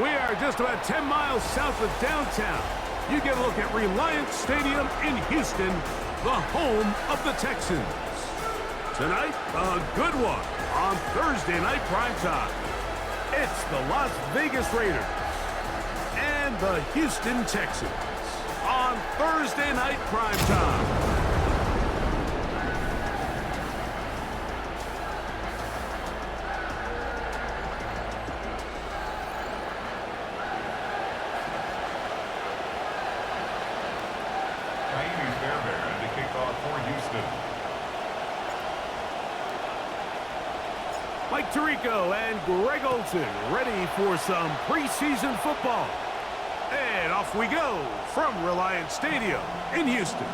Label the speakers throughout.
Speaker 1: We are just about 10 miles south of downtown. You get a look at Reliance Stadium in Houston, the home of the Texans. Tonight, a good one on Thursday night primetime. It's the Las Vegas Raiders and the Houston Texans on Thursday night primetime. Mike Tirico and Greg Olson ready for some preseason football. And off we go from Reliance Stadium in Houston.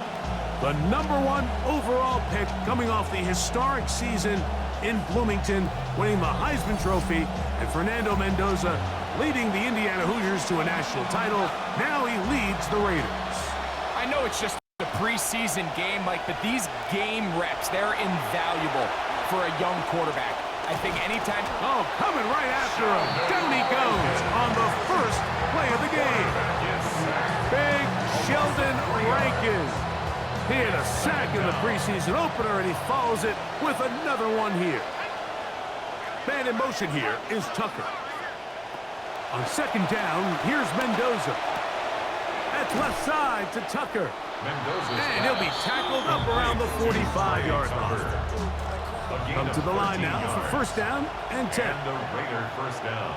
Speaker 1: The #1 overall pick coming off the historic season in Bloomington, winning the Heisman Trophy, and Fernando Mendoza leading the Indiana Hoosiers to a national title. Now he leads the Raiders.
Speaker 2: I know it's just a preseason game, Mike, but these game reps, they're invaluable for a young quarterback. I think anytime...
Speaker 1: Oh, coming right after him. Down he goes on the first play of the game. Big Sheldon Rankins. He had a sack in the preseason opener, and he follows it with another one here. Man in motion here is Tucker. On second down, here's Mendoza. That's left side to Tucker. And he'll be tackled up around the 45-yard line. Come to the line now for first down and 10.
Speaker 3: And the Raider first down.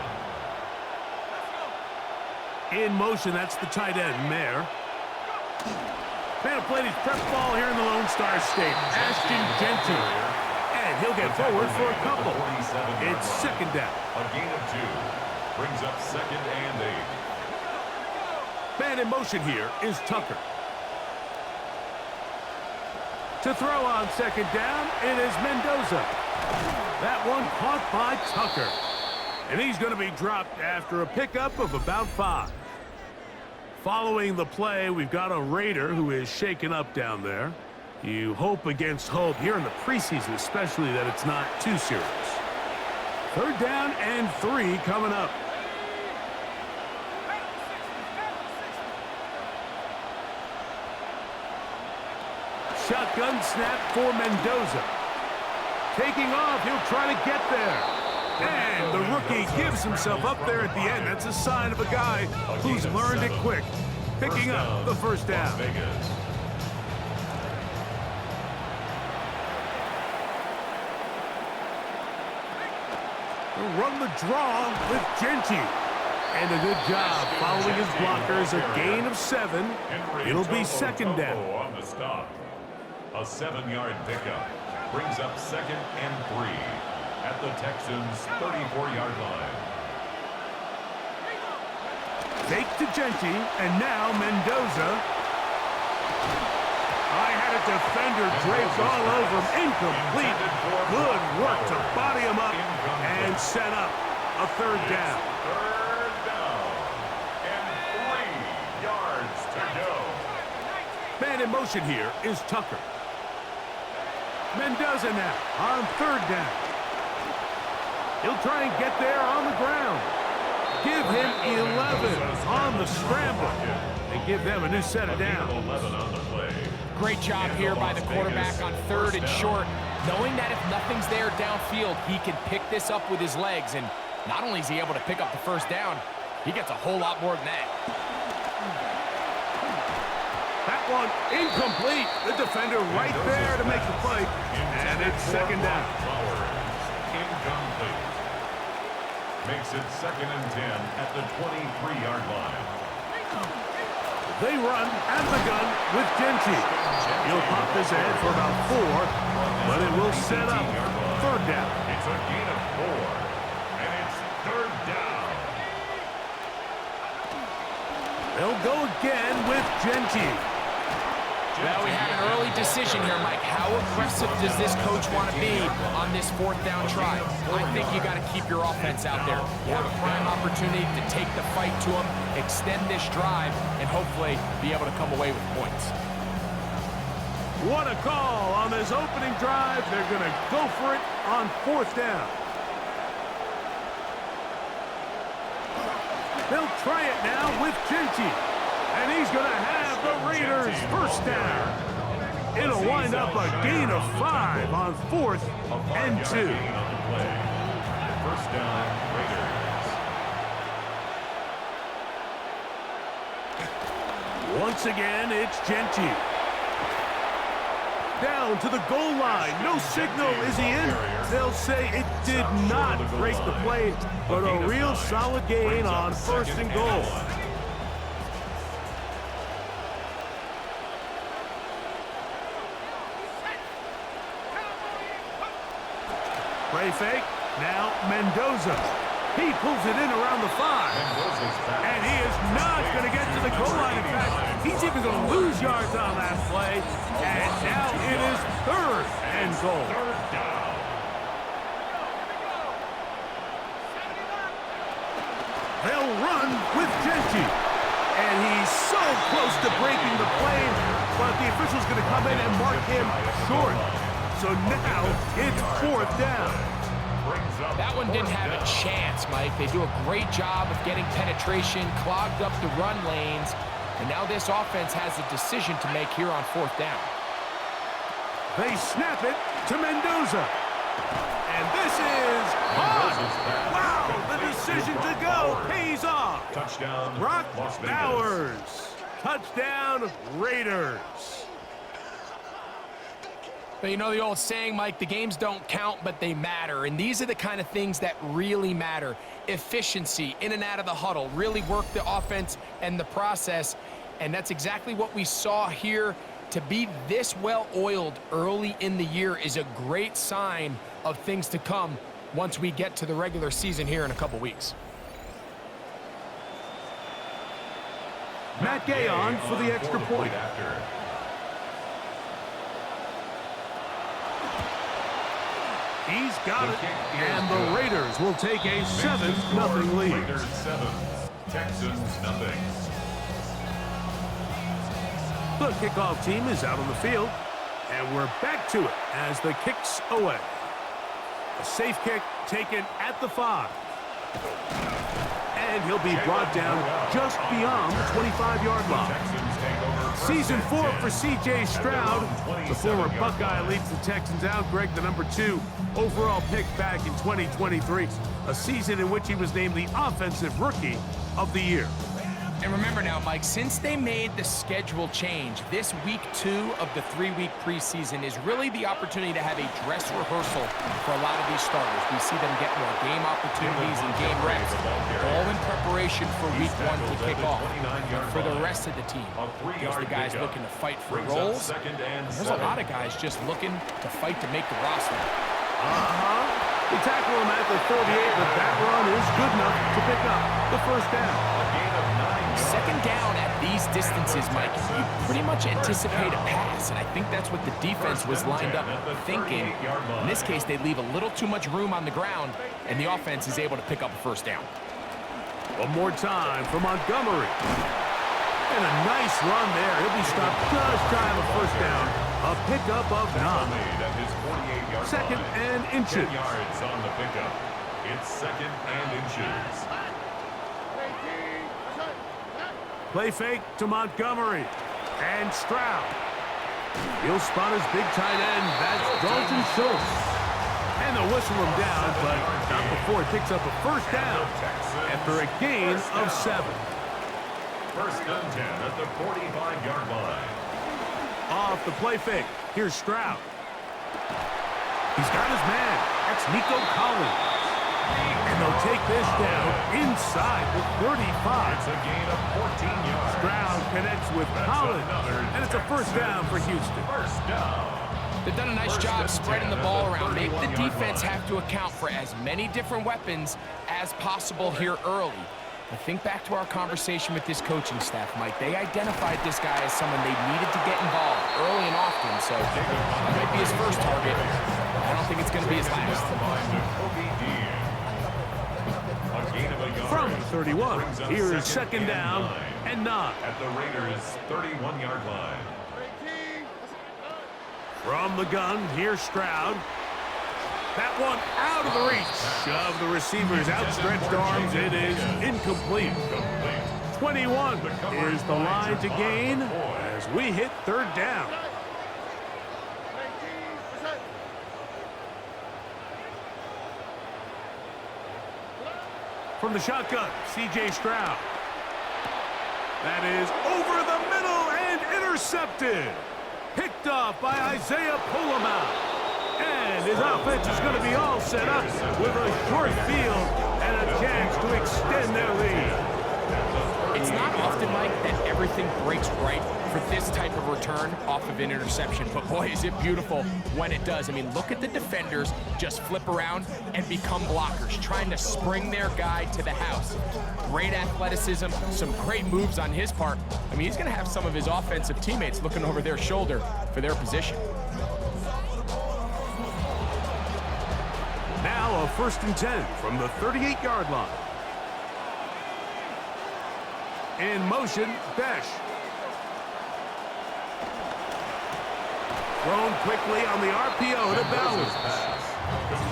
Speaker 1: In motion, that's the tight end, Mayer. Man played his prep ball here in the Lone Star State. Ashton Genty. And he'll get forward for a couple. It's second down.
Speaker 3: A gain of 2. Brings up second and 8.
Speaker 1: Man in motion here is Tucker. To throw on second down, it is Mendoza. That one caught by Tucker. And he's going to be dropped after a pickup of about 5. Following the play, we've got a Raider who is shaken up down there. You hope against hope here in the preseason, especially, that it's not too serious. Third down and 3 coming up. Shotgun snap for Mendoza. Taking off, he'll try to get there. And the rookie gives himself up there at the end. That's a sign of a guy who's learned it quick. Picking up the first down. He'll run the draw with Genty. And a good job following his blockers. A gain of 7. It'll be second down.
Speaker 3: On the stop. A 7-yard pickup brings up second and 3 at the Texans' 34-yard line.
Speaker 1: Fake to Genty, and now Mendoza. I had a defender draped all over him. Incomplete. Good work to body him up and set up a third down.
Speaker 3: Third down and 3 yards to go.
Speaker 1: Man in motion here is Tucker. Mendoza now on third down. He'll try and get there on the ground. Give him 11 on the scramble. And give them a new set of downs.
Speaker 3: 11 on the play.
Speaker 2: Great job here by the quarterback on third and short, knowing that if nothing's there downfield, he can pick this up with his legs. And not only is he able to pick up the first down, he gets a whole lot more than that.
Speaker 1: That one incomplete. The defender right there to make the play. And it's second down.
Speaker 3: Incomplete. Makes it second and 10 at the 23-yard line.
Speaker 1: They run out of the gun with Genty. He'll pop this ahead for about 4, but it will set up third down.
Speaker 3: It's a gain of 4, and it's third down.
Speaker 1: They'll go again with Genty.
Speaker 2: Now we have an early decision here, Mike. How aggressive does this coach want to be on this fourth down try? I think you got to keep your offense out there. You have a prime opportunity to take the fight to them, extend this drive, and hopefully be able to come away with points.
Speaker 1: What a call on this opening drive. They're going to go for it on fourth down. They'll try it now with Genty. And he's going to have the Raiders first down. It'll wind up a gain of 5 on 4th and 2.
Speaker 3: First down, Raiders.
Speaker 1: Once again, it's Genty. Down to the goal line. No signal. Is he in? They'll say it did not break the play, but a real solid gain on 1st and goal. Play fake. Now Mendoza. He pulls it in around the 5. And he is not going to get to the goal line. In fact, he's even going to lose yards on that play. And now it is 3rd and goal. They'll run with Genty. And he's so close to breaking the play, but the official's going to come in and mark him short. So now it's 4th down.
Speaker 2: That one didn't have a chance, Mike. They do a great job of getting penetration, clogged up the run lanes, and now this offense has a decision to make here on 4th down.
Speaker 1: They snap it to Mendoza. And this is on. Wow, the decision to go pays off.
Speaker 3: Touchdown,
Speaker 1: Brock
Speaker 3: Las Vegas.
Speaker 1: Bowers. Touchdown, Raiders.
Speaker 2: But you know the old saying, Mike, the games don't count, but they matter. And these are the kind of things that really matter. Efficiency, in and out of the huddle, really work the offense and the process. And that's exactly what we saw here. To be this well-oiled early in the year is a great sign of things to come once we get to the regular season here in a couple weeks.
Speaker 1: Matt Gay on for the extra point. He's got it, and the Raiders will take a 7-0 lead.
Speaker 3: Raiders 7, Texans nothing.
Speaker 1: The kickoff team is out on the field, and we're back to it as the kick's away. A safe kick taken at the 5. And he'll be brought down just beyond the 25-yard line. Season 4 for C.J. Stroud. The former Buckeye leads the Texans out. Greg, the number 2 overall pick back in 2023. A season in which he was named the Offensive Rookie of the Year.
Speaker 2: And remember now, Mike, since they made the schedule change, this week 2 of the 3-week preseason is really the opportunity to have a dress rehearsal for a lot of these starters. We see them get more game opportunities and game reps, all in preparation for week 1 to kick off. And for the rest of the team, there's the guys looking to fight for roles. There's a lot of guys just looking to fight to make the roster.
Speaker 1: They tackle him at the 38, but that run is good enough to pick up the first down.
Speaker 2: Second down at these distances, Mike, you pretty much anticipate a pass, and I think that's what the defense was lined up thinking. In this case, they leave a little too much room on the ground, and the offense is able to pick up a first down.
Speaker 1: One more time for Montgomery. And a nice run there. He'll be stopped just shy of a first down. A pickup of 9. Second and inches.
Speaker 3: 10 yards on the pickup. It's second and inches.
Speaker 1: Play fake to Montgomery. And Stroud. He'll spot his big tight end. That's Dalton Schultz. And they'll whistle him down, but not before it picks up a first down after a gain of 7.
Speaker 3: First and 10 at the 45-yard line.
Speaker 1: Off the play fake. Here's Stroud. He's got his man. That's Nico Collins. And they'll take this down inside the 35.
Speaker 3: It's a gain of 14 yards.
Speaker 1: Stroud connects with Collins. And it's a first down for Houston.
Speaker 3: First down.
Speaker 2: They've done a nice job spreading the ball around. Make the defense have to account for as many different weapons as possible here early. But think back to our conversation with this coaching staff, Mike. They identified this guy as someone they needed to get involved early and often. So that might be his first target. I don't think it's going to be his last.
Speaker 1: From 31, here is second down and 9.
Speaker 3: At the Raiders' 31-yard line.
Speaker 1: From the gun, here's Stroud. That one out of the reach. Shove the receiver's outstretched arms. It is incomplete. 21 is the line to gain as we hit third down. From the shotgun, C.J. Stroud. That is over the middle and intercepted. Picked off by Isaiah Pullman. And his offense is going to be all set up with a short field and a chance to extend their lead.
Speaker 2: It's not often, Mike, that everything breaks right for this type of return off of an interception. But boy, is it beautiful when it does. I mean, look at the defenders just flip around and become blockers, trying to spring their guy to the house. Great athleticism, some great moves on his part. I mean, he's going to have some of his offensive teammates looking over their shoulder for their position.
Speaker 1: Now a 1st and 10 from the 38-yard line. In motion, Besh. Thrown quickly on the RPO to Bowers.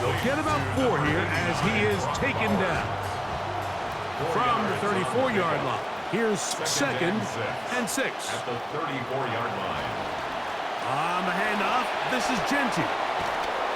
Speaker 1: They'll get about 4 here as he is taken down. From the 34-yard line, here's 2nd and 6.
Speaker 3: At the 34-yard line.
Speaker 1: On the handoff, this is Genty.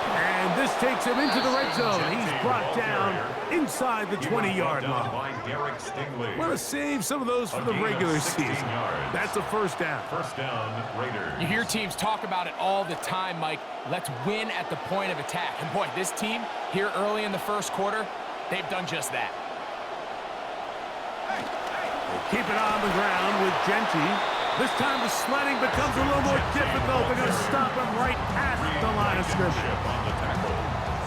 Speaker 1: And this takes him into the red zone. He's brought down inside the 20-yard line. Want to save some of those for the regular season. That's a 1st down.
Speaker 3: 1st down, Raiders.
Speaker 2: You hear teams talk about it all the time, Mike. Let's win at the point of attack. And boy, this team here early in the 1st quarter, they've done just that.
Speaker 1: They keep it on the ground with Genty. This time the sledding becomes a little more difficult. They're going to stop him right at the line of scrimmage.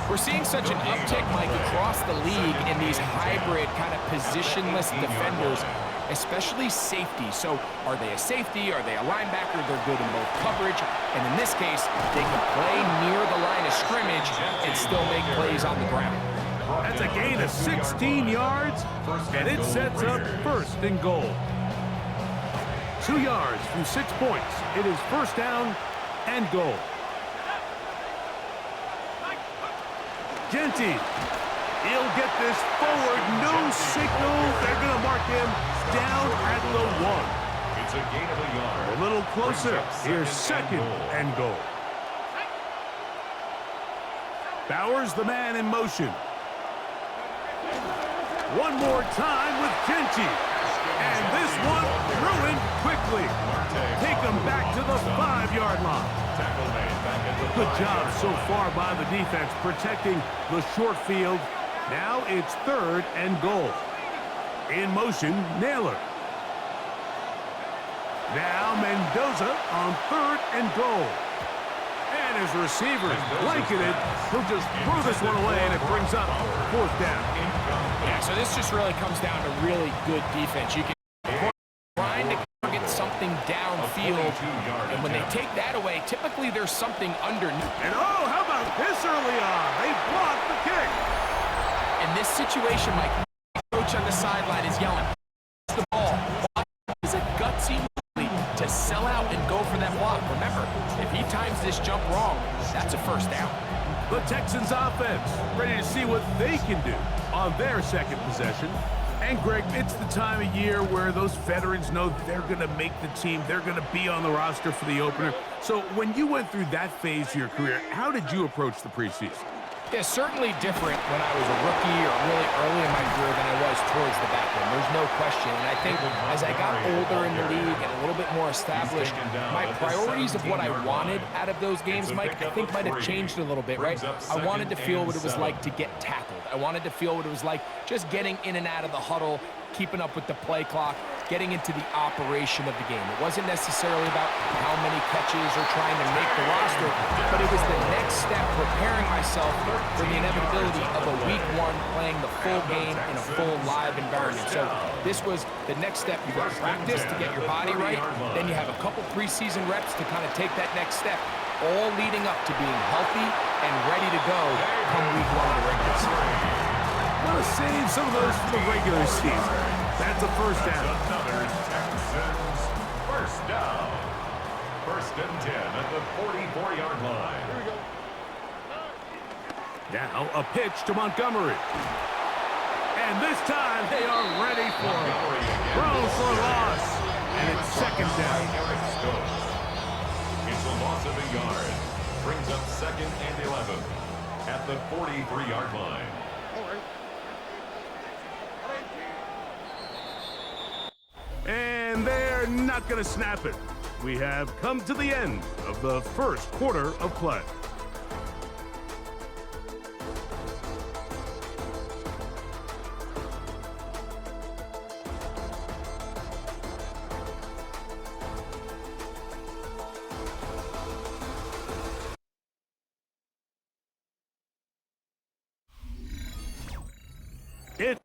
Speaker 2: We're seeing such an uptick, Mike, across the league in these hybrid kind of positionless defenders, especially safety. So are they a safety? Are they a linebacker? They're good in both coverage. And in this case, they can play near the line of scrimmage and still make plays on the ground.
Speaker 1: That's a gain of 16 yards, and it sets up 1st and goal. 2 yards from 6 points. It is 1st down and goal. Genty. He'll get this forward. No signal. They're going to mark him down at the 1.
Speaker 3: It's a gain of a yard.
Speaker 1: A little closer. Here's 2nd and goal. Bowers, the man in motion. One more time with Genty. And this one ruined quickly. Take them back to the 5-yard line. Good job so far by the defense protecting the short field. Now it's 3rd and goal. In motion, Naylor. Now Mendoza on 3rd and goal. And his receivers blanketed. He'll just throw this one away, and it brings up 4th down.
Speaker 2: Yeah, so this just really comes down to really good defense. You can trying to get something downfield, and when they take that away, typically there's something underneath.
Speaker 1: And oh, how about this early on? They blocked the kick.
Speaker 2: In this situation, Mike, the coach on the sideline is yelling, "Pass the ball." It's a gutsy move to sell out and go for that block. Remember, if he times this jump wrong, that's a 1st down.
Speaker 1: The Texans offense ready to see what they can do on their 2nd possession. And, Greg, it's the time of year where those veterans know they're going to make the team. They're going to be on the roster for the opener. So when you went through that phase of your career, how did you approach the preseason?
Speaker 2: Yeah, certainly different when I was a rookie or really early in my career than I was towards the back end. There's no question. And I think as I got older in the league and a little bit more established, my priorities of what I wanted out of those games, Mike, I think might have changed a little bit, right? I wanted to feel what it was like to get tackled. I wanted to feel what it was like just getting in and out of the huddle, keeping up with the play clock, getting into the operation of the game. It wasn't necessarily about how many catches or trying to make the roster, but it was the next step, preparing myself for the inevitability of a week 1 playing the full game in a full live environment. So this was the next step. You got to practice to get your body right. Then you have a couple preseason reps to kind of take that next step, all leading up to being healthy and ready to go come week 1 of the regular season.
Speaker 1: Want to save some of those for the regular season. That's a 1st down.
Speaker 3: Another Texans 1st down. 1st and 10 at the 44-yard line.
Speaker 1: Now a pitch to Montgomery. And this time they are ready for it. Throws for a loss. And it's second down.
Speaker 3: It's a loss of a yard. Brings up second and 11 at the 43-yard line.
Speaker 1: And they're not going to snap it. We have come to the end of the first quarter of play. It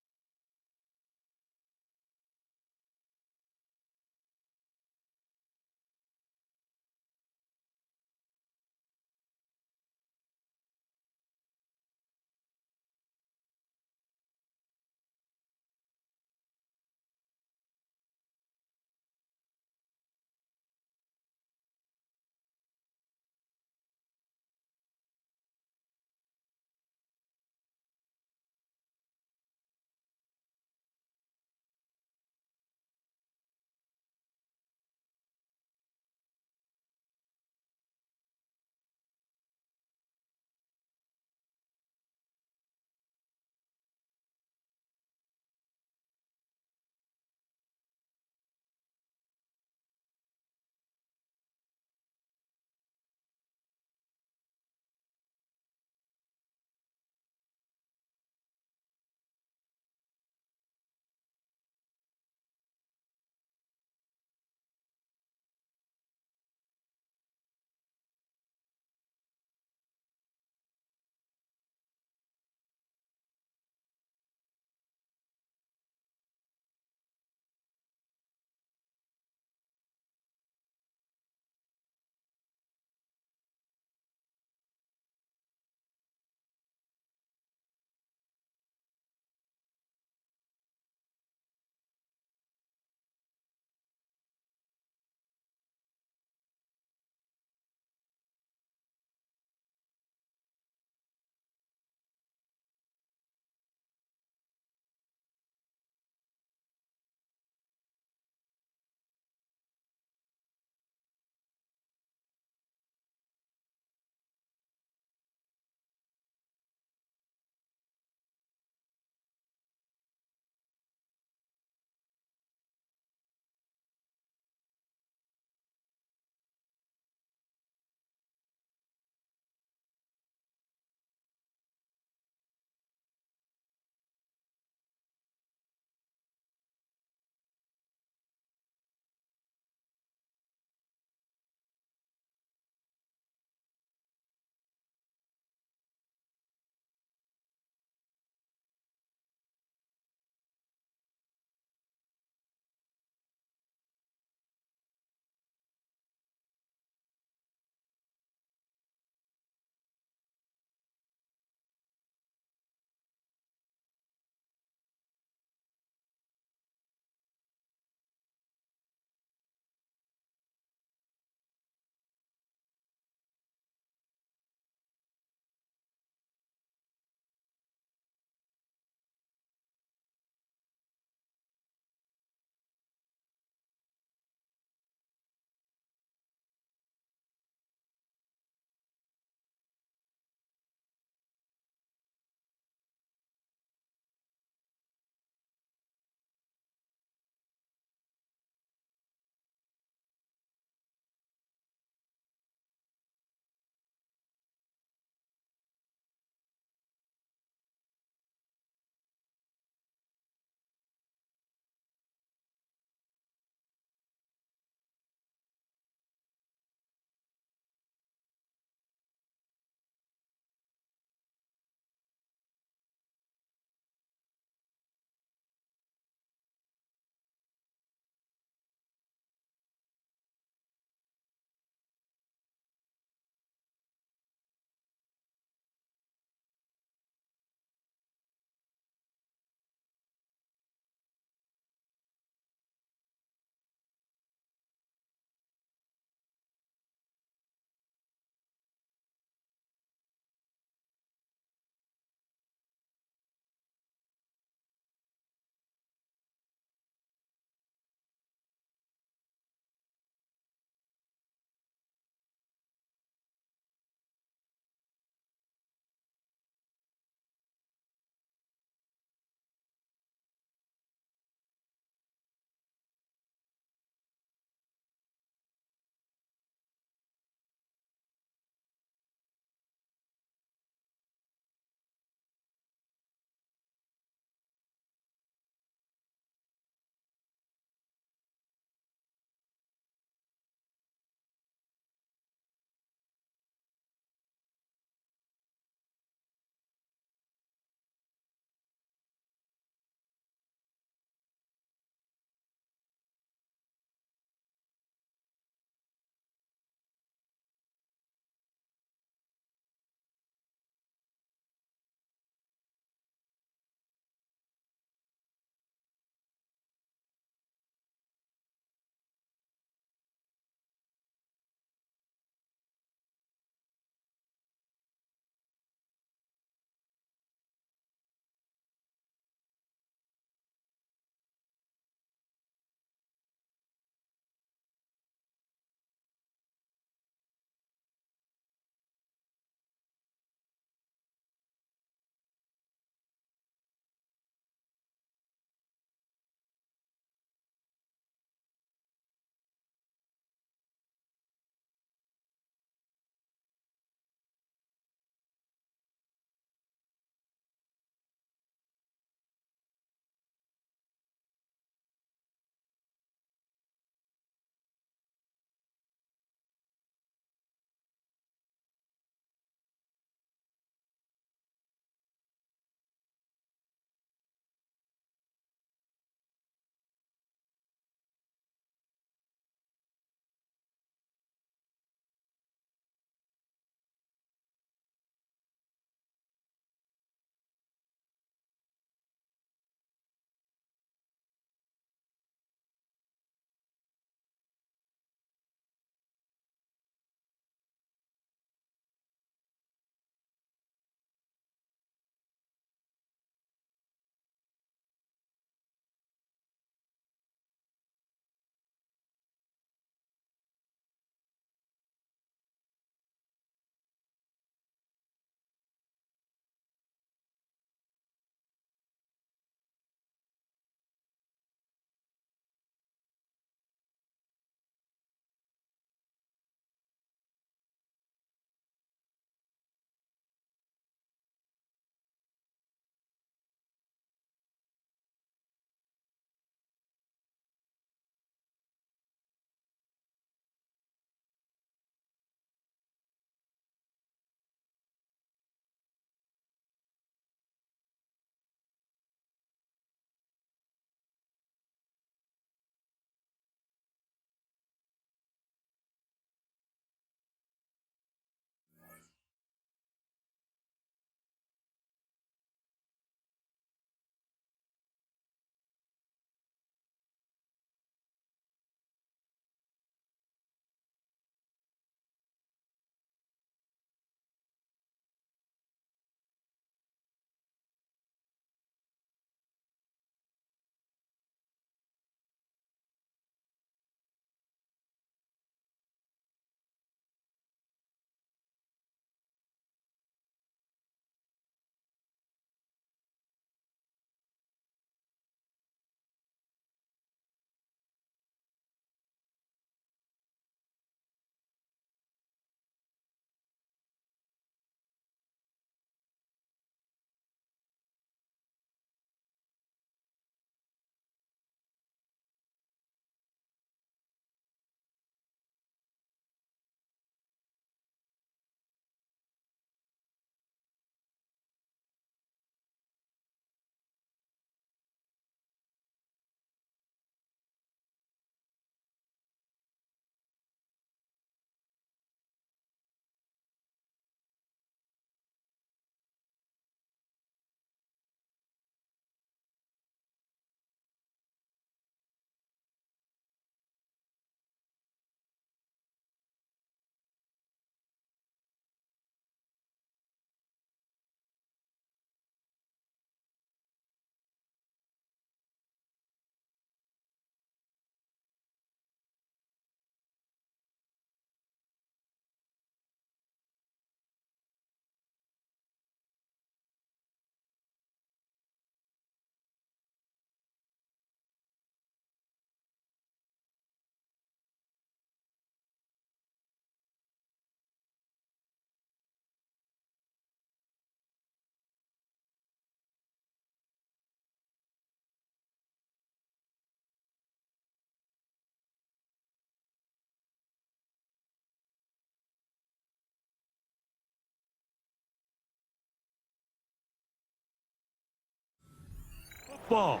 Speaker 1: ball.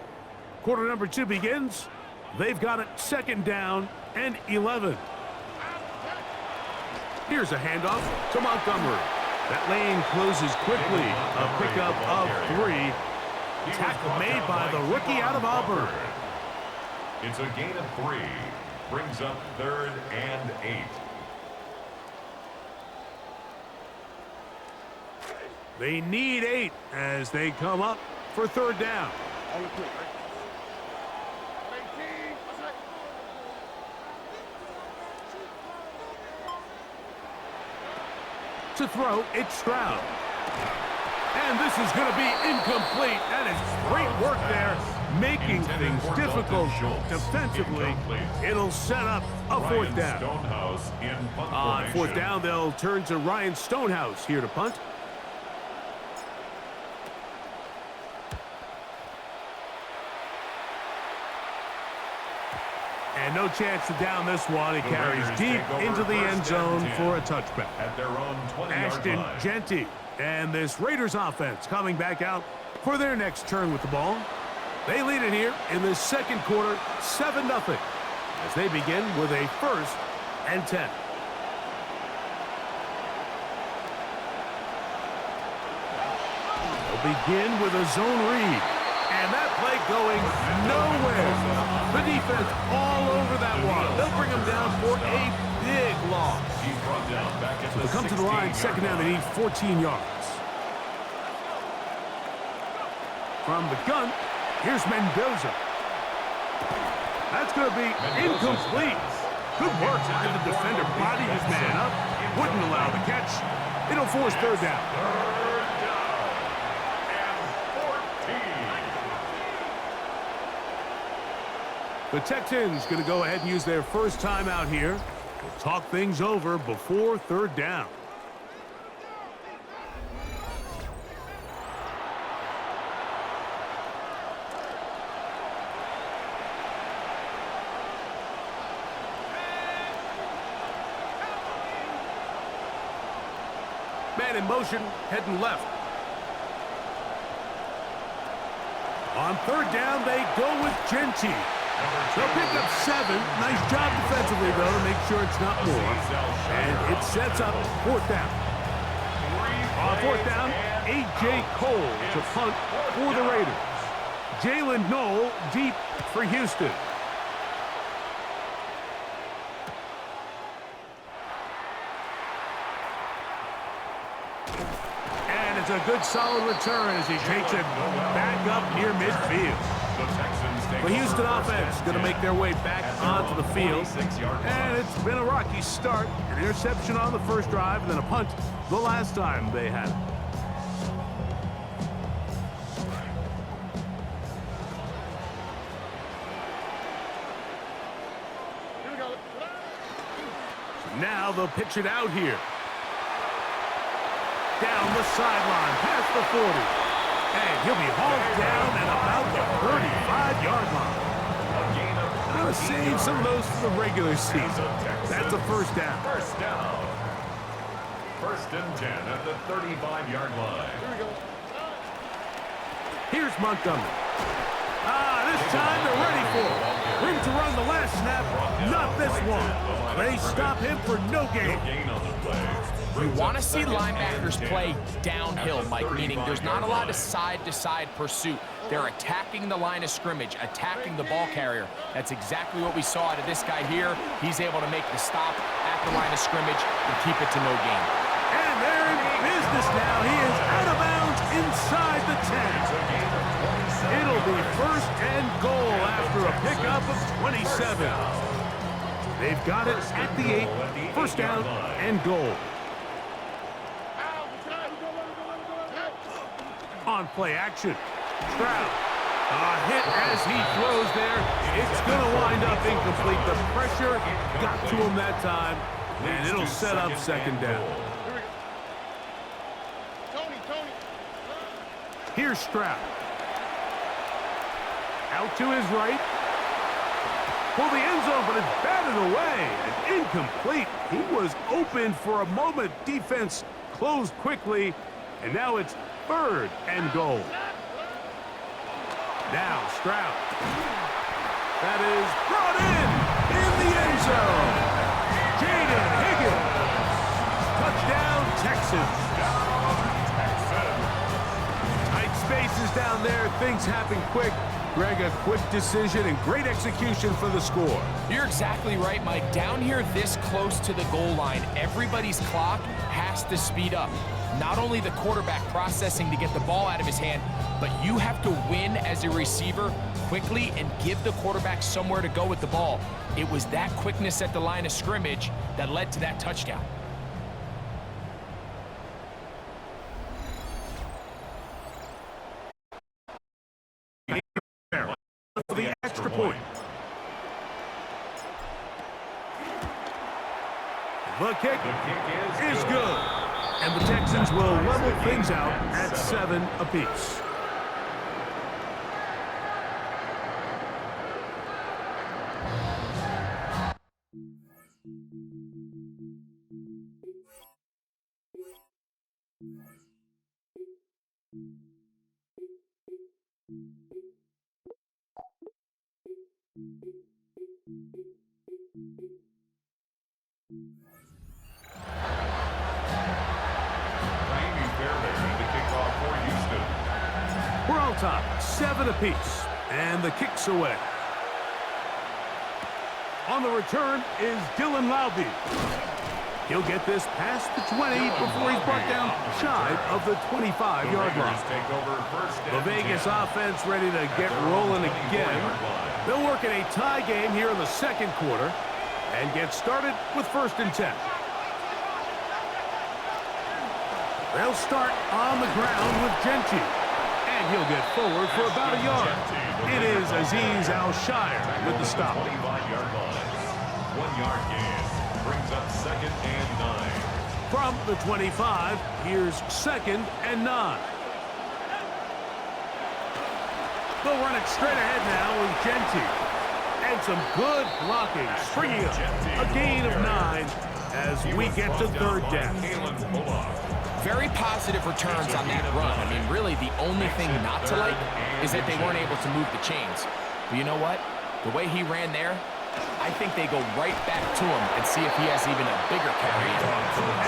Speaker 1: Quarter number 2 begins. They've got it 2nd down and 11. Here's a handoff to Montgomery. That lane closes quickly. A pickup of 3. Tackle made by the rookie out of Auburn.
Speaker 3: It's a gain of 3. Brings up 3rd and 8.
Speaker 1: They need 8 as they come up for 3rd down. To throw, it's Stroud. And this is going to be incomplete. That is great work there, making things difficult defensively. It'll set up a 4th down. On 4th down, they'll turn to Ryan Stonehouse here to punt. And no chance to down this one. He carries deep into the end zone for a touchback.
Speaker 3: At their own 20-yard
Speaker 1: Ashton
Speaker 3: line.
Speaker 1: Genty. And this Raiders offense coming back out for their next turn with the ball. They lead it here in the 2nd quarter, 7-0, as they begin with a 1st and 10. They'll begin with a zone read. And that play going nowhere. The defense all over that one. They'll bring him down for a big loss.
Speaker 3: He's brought down back at
Speaker 1: They come to the line, 2nd down, they need 14 yards. From the gun, here's Mendoza. That's going to be incomplete. Good work by the defender. Bodied his man up. Wouldn't allow the catch. It'll force 3rd down.
Speaker 3: 3rd down and 14.
Speaker 1: The Texans going to go ahead and use their first time out here. We'll talk things over before 3rd down. Man in motion, heading left. On 3rd down, they go with Genty. They'll pick up 7. Nice job defensively, though, to make sure it's not more. And it sets up 4th down. On 4th down, A.J. Cole to punt for the Raiders. Jalen Knoll deep for Houston. And it's a good solid return as he takes it back up near midfield. The Houston offense going to make their way back onto the field. And it's been a rocky start. An interception on the first drive and then a punt the last time they had it. Now they'll pitch it out here. Down the sideline, past the 40. And he'll be hauled down at about the 35-yard line. I'm going to save some of those for the regular season. That's a 1st down.
Speaker 3: 1st down. 1st and 10 at the 35-yard line.
Speaker 1: Here's Montgomery. This time they're ready for it. Room to run the last snap, not this one. They stop him for no gain.
Speaker 2: You want to see linebackers play downhill, Mike, meaning there's not a lot of side-to-side pursuit. They're attacking the line of scrimmage, attacking the ball carrier. That's exactly what we saw out of this guy here. He's able to make the stop at the line of scrimmage and keep it to no gain.
Speaker 1: And they're in business now. He is out of bounds inside the 10. It'll be 1st and goal after a pickup of 27. They've got it at the 8. 1st down and goal. On play action. Stroud. A hit as he throws there. It's going to wind up incomplete. The pressure got to him that time, and it'll set up 2nd down. Here's Stroud. Out to his right. For the end zone, but it's batted away. And incomplete. He was open for a moment. Defense closed quickly, and now it's 3rd and goal. Now Stroud. That is brought in the end zone. Jaden Higgins. Touchdown, Texans. Tight spaces down there. Things happen quick. Greg, a quick decision and great execution for the score.
Speaker 2: You're exactly right, Mike. Down here this close to the goal line, everybody's clock has to speed up. Not only the quarterback processing to get the ball out of his hand, but you have to win as a receiver quickly and give the quarterback somewhere to go with the ball. It was that quickness at the line of scrimmage that led to that touchdown.
Speaker 1: For the extra point. The kick is good. And the Texans will level things out at 7 apiece. We're on top, 7 apiece, and the kick's away. On the return is Dylan Laube. He'll get this past the 20 before he's brought down shy of the 25-yard line. The Vegas offense ready to get rolling again. They'll work in a tie game here in the second quarter and get started with 1st and 10. They'll start on the ground with Genty. And he'll get forward for about a yard. It is Azeez Al-Shire with the stop.
Speaker 3: 25-yard line. 1-yard gain. Brings up 2nd and 9.
Speaker 1: From the 25, here's 2nd and 9. They'll run it straight ahead now with Genty. And some good blocking, springing up a gain of 9 as we get to 3rd down.
Speaker 2: Very positive returns on that run. I mean, really, the only thing not to like is that they weren't able to move the chains. But you know what? The way he ran there, I think they go right back to him and see if he has even a bigger carry.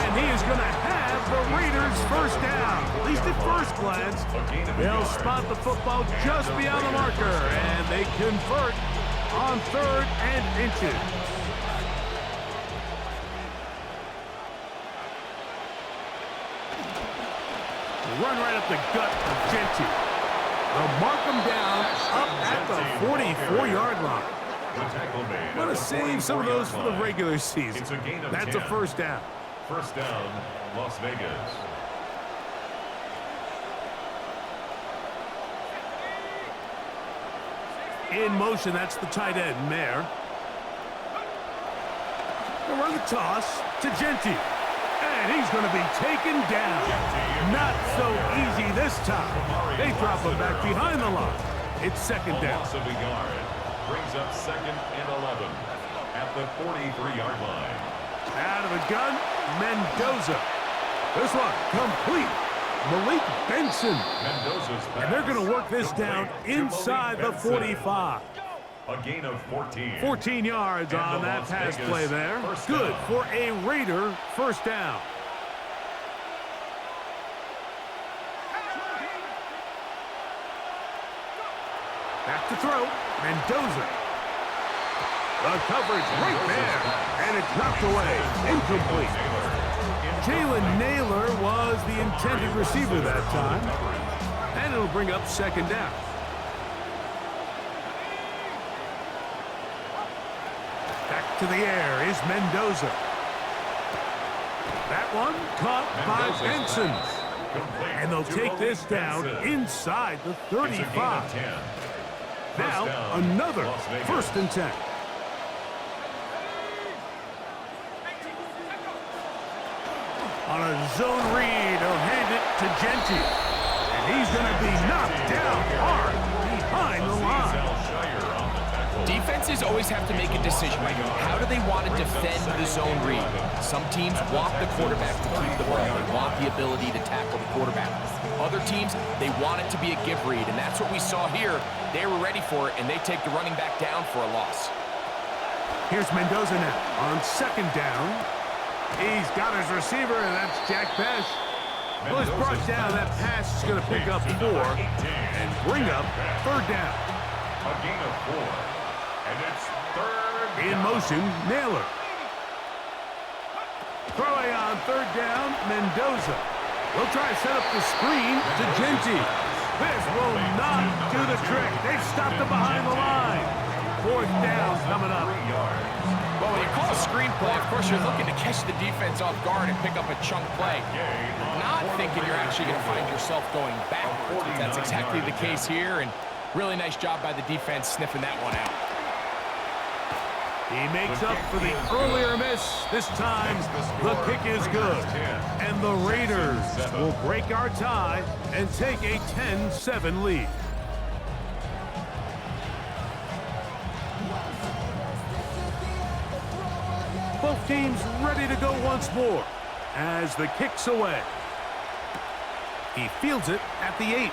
Speaker 1: And he is going to have the Raiders 1st down. At least at first glance, they'll spot the football just beyond the marker, and they convert on 3rd and inches. Run right up the gut of Genty. They'll mark him down up at the 44-yard line. Want to save some of those for the regular season. That's a 1st down.
Speaker 3: 1st down, Las Vegas.
Speaker 1: In motion, that's the tight end, Mayer. They'll run the toss to Genty. And he's going to be taken down. Not so easy this time. They drop him back behind the line. It's 2nd down.
Speaker 3: Loss of a yard. Brings up 2nd and 11 at the 43-yard line.
Speaker 1: Out of the gun, Mendoza. This one complete. Malik Benson.
Speaker 3: Mendoza's pass.
Speaker 1: And they're going to work this down inside the 45.
Speaker 3: A gain of 14.
Speaker 1: 14 yards on that pass play there. Good for a Raider 1st down. Back to throw. Mendoza. The coverage right there. And it's knocked away. Incomplete. Jalen Naylor was the intended receiver that time. And it'll bring up 2nd down. Back to the air is Mendoza. That one caught by Benson. And they'll take this down inside the 35. Now another 1st and 10. On a zone read, he'll hand it to Genty. And he's going to be knocked down hard behind the line.
Speaker 2: Defenses always have to make a decision. How do they want to defend the zone read? Some teams want the quarterback to keep the ball. They want the ability to tackle the quarterback. Other teams, they want it to be a give read, and that's what we saw here. They were ready for it, and they take the running back down for a loss.
Speaker 1: Here's Mendoza now on second down. He's got his receiver, and that's Jack Pesh. Well, he's brought down. That pass is going to pick up 4 and bring up third down.
Speaker 3: A gain of 4. And it's third down.
Speaker 1: In motion, Naylor. Throwing on third down, Mendoza. We'll try to set up the screen to Genty. This will not do the trick. They've stopped him behind the line. Fourth down coming up.
Speaker 2: Well, when you call a screen play, of course, you're looking to catch the defense off guard and pick up a chunk play. Not thinking you're actually going to find yourself going backwards. That's exactly the case here, and really nice job by the defense sniffing that one out.
Speaker 1: He makes up for the earlier miss. This time, the kick is good. And the Raiders will break our tie and take a 10-7 lead. Both teams ready to go once more as the kick's away. He fields it at the 8.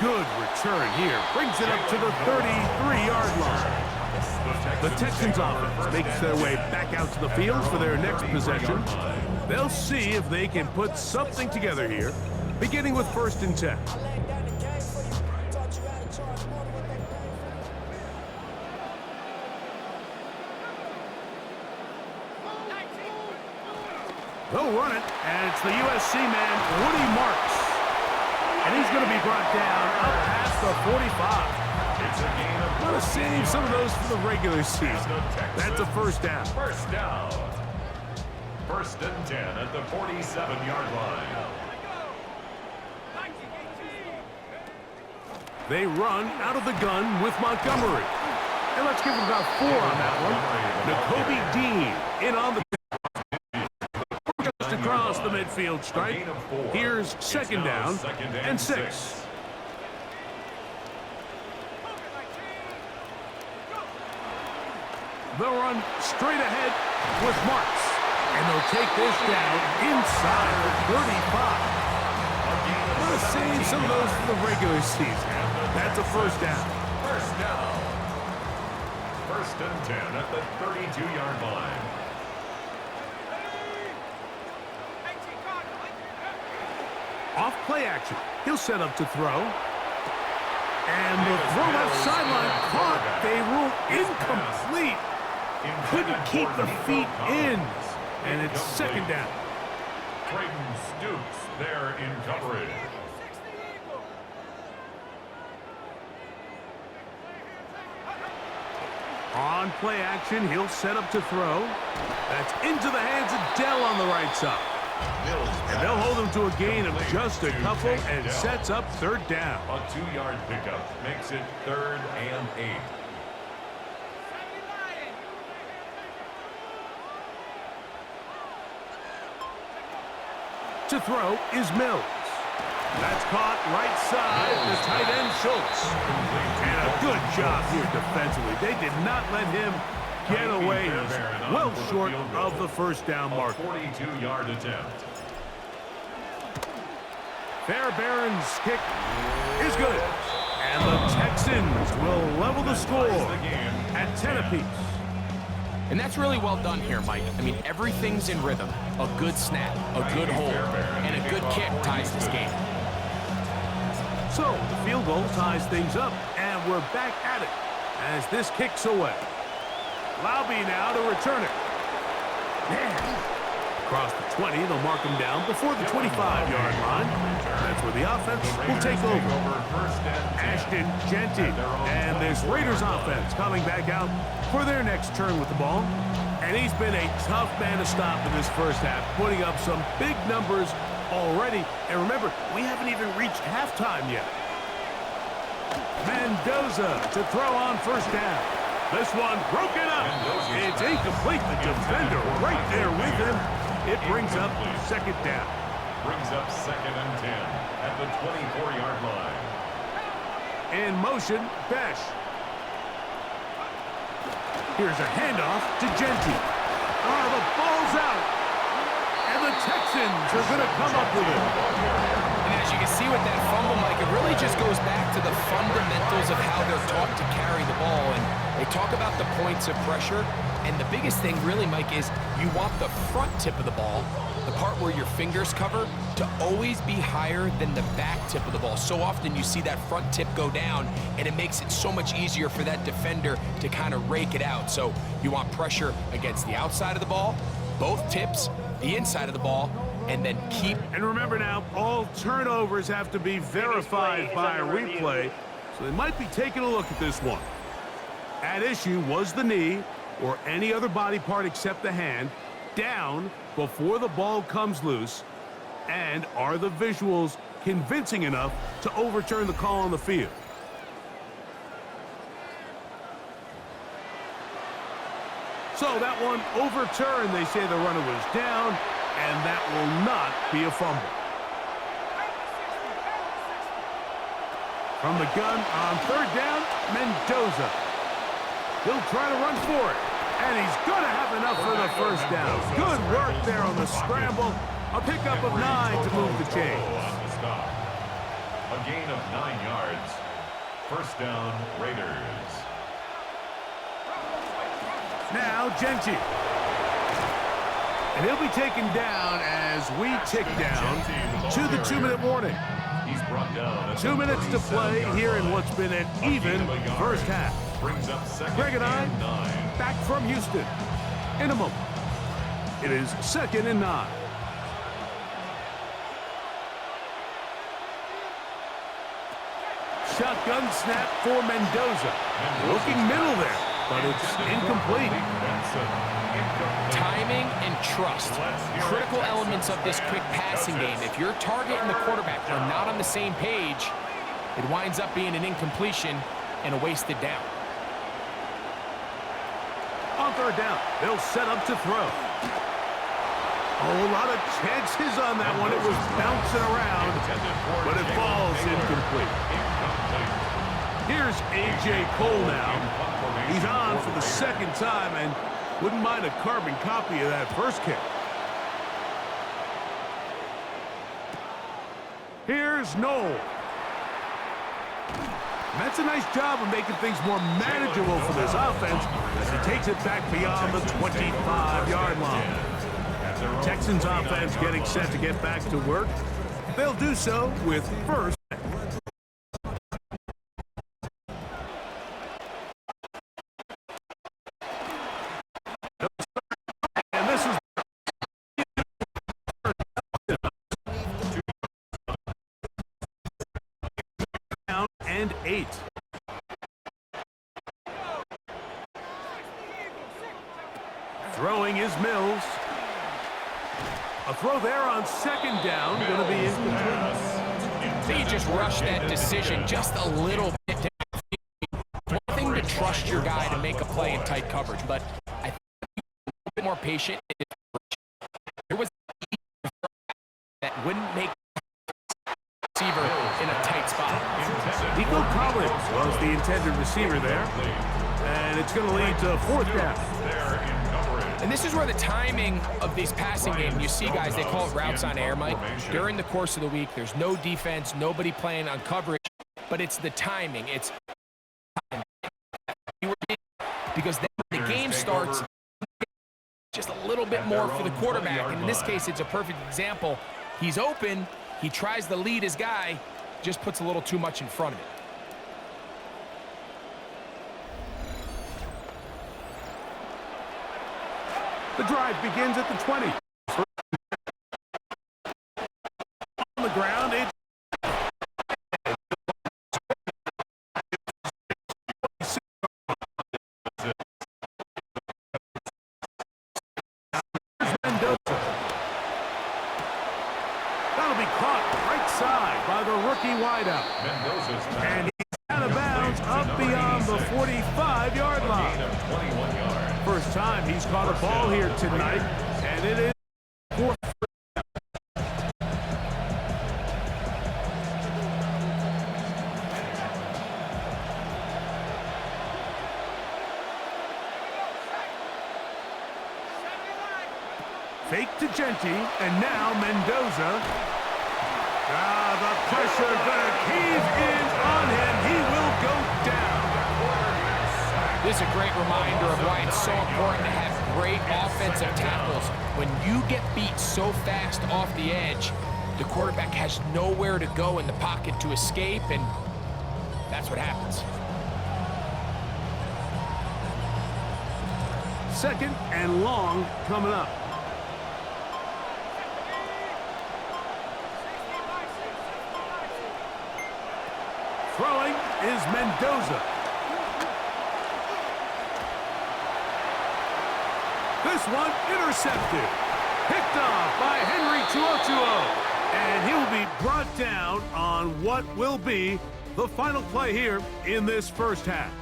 Speaker 1: Good return here. Brings it up to the 33-yard line. The Texans offense makes their way back out to the field for their next possession. They'll see if they can put something together here, beginning with 1st and 10. They'll run it, and it's the USC man, Woody Marks. And he's going to be brought down up past the 45. I'm going to save some of those for the regular season. That's a first down.
Speaker 3: First down. 1st and 10 at the 47-yard line.
Speaker 1: They run out of the gun with Montgomery. And let's give him about 4 on that one. Nakobe Dean in on the just across the midfield stripe. Here's 2nd down and 6. They'll run straight ahead with Marks. And they'll take this down inside the 35. I'm going to save some of those for the regular season. That's a first down.
Speaker 3: First down. 1st and 10 at the 32-yard line.
Speaker 1: Off play action. He'll set up to throw. And the throw left sideline caught. They rule incomplete. Couldn't keep the feet in. And it's 2nd down.
Speaker 3: Trayton Stoops there in coverage.
Speaker 1: On play action, he'll set up to throw. That's into the hands of Dell on the right side. And they'll hold him to a gain of just a couple and sets up 3rd down.
Speaker 3: A 2-yard pickup makes it 3rd and 8.
Speaker 1: To throw is Mills. That's caught right side, the tight end Schultz. And a good job here defensively. They did not let him get away. He's well short of the 1st down mark.
Speaker 3: 42-yard attempt.
Speaker 1: Fairbairn's kick is good. And the Texans will level the score at 10 apiece.
Speaker 2: And that's really well done here, Mike. I mean, everything's in rhythm. A good snap, a good hold, and a good kick ties this game.
Speaker 1: So the field goal ties things up, and we're back at it as this kicks away. Laube now to return it. Across the 20, they'll mark him down before the 25-yard line. That's where the offense will take over. Ashton Genty and this Raiders offense coming back out for their next turn with the ball. And he's been a tough man to stop in this first half, putting up some big numbers already. And remember, we haven't even reached halftime yet. Mendoza to throw on 1st down. This one broken up. It's incomplete. The defender right there with him. It brings up 2nd down.
Speaker 3: Brings up 2nd and 10 at the 24-yard line.
Speaker 1: In motion, Besh. Here's a handoff to Genty. Oh, the ball up with it.
Speaker 2: And as you can see with that fumble, Mike, it really just goes back to the fundamentals of how they're taught to carry the ball. And they talk about the points of pressure. And the biggest thing really, Mike, is you want the front tip of the ball, the part where your fingers cover, to always be higher than the back tip of the ball. So often you see that front tip go down, and it makes it so much easier for that defender to kind of rake it out. So you want pressure against the outside of the ball, both tips, the inside of the ball, and then keep.
Speaker 1: And remember now, all turnovers have to be verified by a replay, so they might be taking a look at this one. At issue was the knee, or any other body part except the hand, down before the ball comes loose, and are the visuals convincing enough to overturn the call on the field? So that one overturned. They say the runner was down, and that will not be a fumble. From the gun on third down, Mendoza. He'll try to run for it, and he's going to have enough for the first down. Good work there on the scramble. A pickup of 9 to move the chains.
Speaker 3: A gain of 9 yards. First down, Raiders.
Speaker 1: Now Genty. And he'll be taken down as we tick down to the 2-minute warning.
Speaker 3: He's brought down
Speaker 1: 2 minutes to play here in what's been an even first half.
Speaker 3: Brings up second
Speaker 1: Greg and I,
Speaker 3: and 9.
Speaker 1: back from Houston. In a moment. It is 2nd and 9. Shotgun snap for Mendoza. Looking middle there, but it's incomplete.
Speaker 2: Timing and trust, critical elements of this quick passing game. If your target and the quarterback are not on the same page, it winds up being an incompletion and a wasted down.
Speaker 1: On third down, they'll set up to throw. Oh, a lot of chances on that one. It was bouncing around, but it falls incomplete. Here's A.J. Cole now. He's on for the second time and wouldn't mind a carbon copy of that first kick. Here's Noel. And that's a nice job of making things more manageable for this offense as he takes it back beyond the 25-yard line. Texans offense getting set to get back to work. They'll do so with first. And this is down and 8. Throwing is Mills. A throw there on second down, going to be incomplete.
Speaker 2: I think you just rushed that decision just a little bit. One thing to trust your guy to make a play in tight coverage, but I think a little bit more patient. There was that wouldn't make receiver in a tight spot.
Speaker 1: Nico Collins was the intended receiver there, and it's going to lead to fourth down.
Speaker 2: And this is where the timing of these passing games, you see guys, they call it routes on air, Mike. During the course of the week, there's no defense, nobody playing on coverage, but it's the timing. It's because then when the game starts, just a little bit more for the quarterback. And in this case, it's a perfect example. He's open, he tries to lead his guy, just puts a little too much in front of it.
Speaker 1: The drive begins at the 20. On the ground, it's Mendoza. That'll be caught right side by the rookie wideout. And he's out of bounds up beyond the 45-yard line. First time he's caught a ball here tonight, and it is fourth. Fake to Genty, and now Mendoza The pressure gonna cave in on him. He will go down.
Speaker 2: This is a great reminder of why it's so important to have great offensive tackles. When you get beat so fast off the edge, the quarterback has nowhere to go in the pocket to escape, and that's what happens.
Speaker 1: Second and long coming up. Throwing is Mendoza. This one intercepted. Picked off by Henry 202. And he'll be brought down on what will be the final play here in this first half.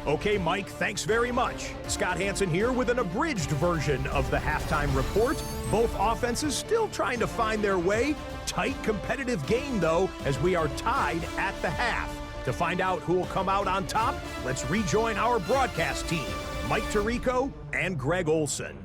Speaker 4: Okay, Mike, thanks very much. Scott Hansen here with an abridged version of the halftime report. Both offenses still trying to find their way. Tight, competitive game, though, as we are tied at the half. To find out who will come out on top, let's rejoin our broadcast team, Mike Tirico and Greg Olson.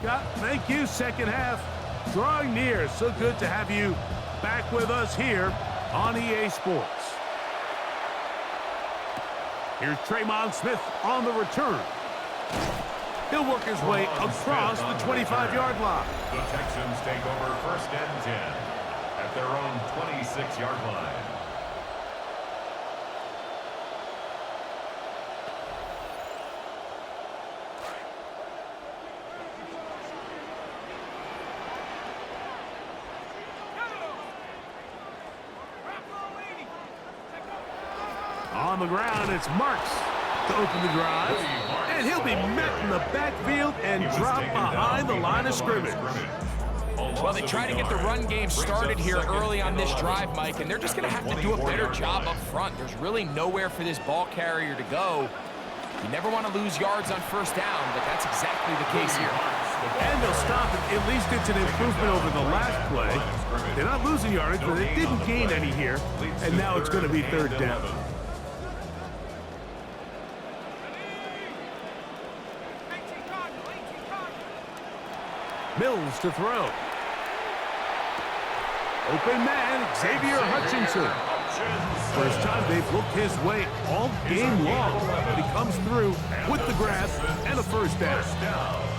Speaker 1: Scott. Thank you. Second half drawing near. So good to have you back with us here on EA Sports. Here's Tremon Smith on the return. He'll work his way across the 25-yard line.
Speaker 3: The Texans take over 1st and 10 at their own 26-yard line.
Speaker 1: On the ground, it's Marks to open the drive. And he'll be met in the backfield and drop behind the line of scrimmage.
Speaker 2: Well, they try to get the run game started here early on this drive, Mike, and they're just going to have to do a better job up front. There's really nowhere for this ball carrier to go. You never want to lose yards on 1st down, but that's exactly the case here.
Speaker 1: And they'll stop it. At least it's an improvement over the last play. They're not losing yardage, but they didn't gain any here. And now it's going to be 3rd down. Mills to throw. Open man, Xavier Hutchinson. First time they've looked his way all game long, but he comes through with the grab and a 1st down.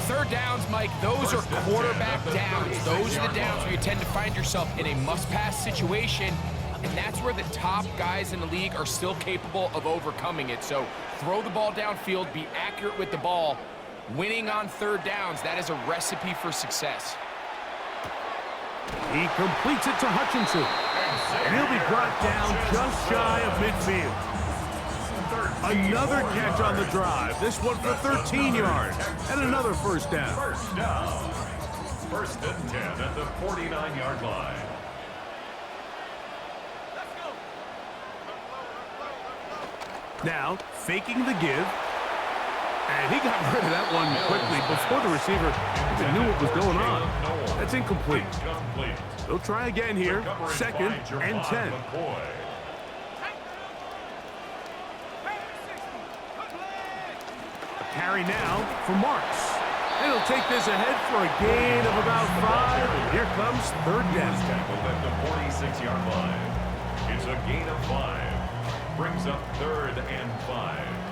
Speaker 2: 3rd downs, Mike, those are quarterback downs. Those are the downs where you tend to find yourself in a must-pass situation, and that's where the top guys in the league are still capable of overcoming it. So throw the ball downfield, be accurate with the ball. Winning on 3rd downs, that is a recipe for success.
Speaker 1: He completes it to Hutchinson, and he'll be brought down just shy of midfield. Another catch on the drive, this one for 13 yards, and another 1st down.
Speaker 3: 1st and 10 at the 49-yard line.
Speaker 1: Now, faking the give. And he got rid of that one quickly before the receiver even knew what was going on. That's incomplete. They'll try again here. 2nd and 10. A carry now for Marks. And he'll take this ahead for a gain of about 5. And here comes 3rd down.
Speaker 3: Tackled at the 46-yard line. It's a gain of 5. Brings up 3rd and 5.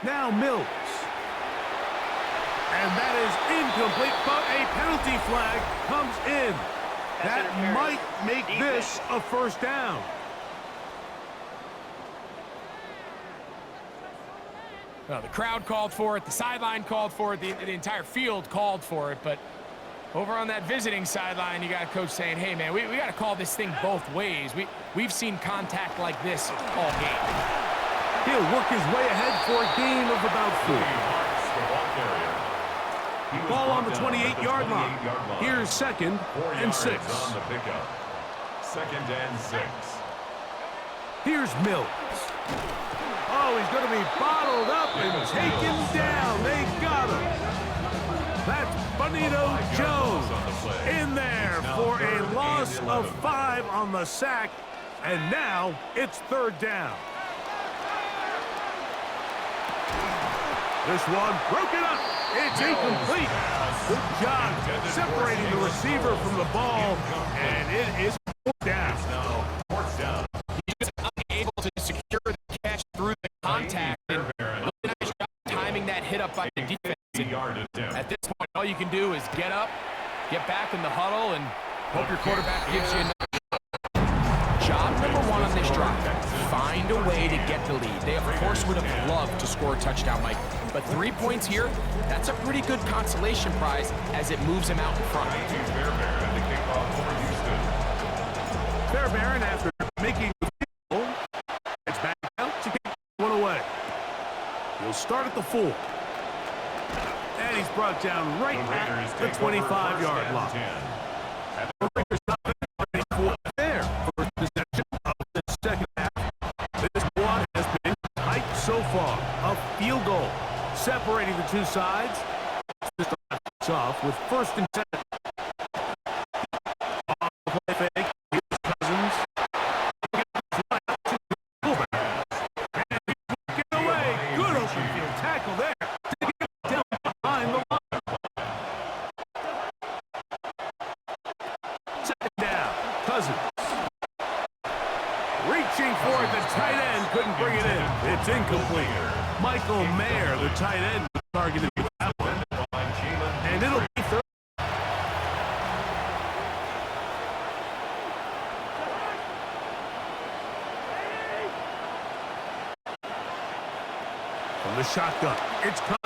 Speaker 1: Now Mills. And that is incomplete, but a penalty flag comes in. That might make this a 1st down.
Speaker 2: Well, the crowd called for it, the sideline called for it, the entire field called for it, but over on that visiting sideline, you got a coach saying, hey, man, we got to call this thing both ways. We've seen contact like this all game.
Speaker 1: He'll work his way ahead for a gain of about 4. Ball on the 28-yard line. Here's 2nd and 6.
Speaker 3: 2nd and 6.
Speaker 1: Here's Mills. Oh, he's going to be bottled up and taken down. They got him. That's Bonito Jones in there for a loss of 5 on the sack. And now it's 3rd down. This one broken up. It's incomplete. Good job separating the receiver from the ball, and it is 4th down.
Speaker 2: He was unable to secure the catch through the contact, and really nice job timing that hit up by the defense. And at this point, all you can do is get up, get back in the huddle, and hope your quarterback gives you enough. Job number 1 on this drive, find a way to get the lead. They, of course, would have loved to score a touchdown, Mike. But 3 points here, that's a pretty good consolation prize as it moves them out in front.
Speaker 1: Fairbairn, after making the field goal, it's back out to get one away. He'll start at the 4. And he's brought down right at the 25-yard line. So far, a field goal separating the two sides. Just off with 1st and 10. Play fake. Here's Cousins. Cousins. Reaching for it, the tight end couldn't bring it in. It's incomplete. Michael Mayer, the tight end, targeted with that one. And it'll be third. From the shotgun, it's Cousins.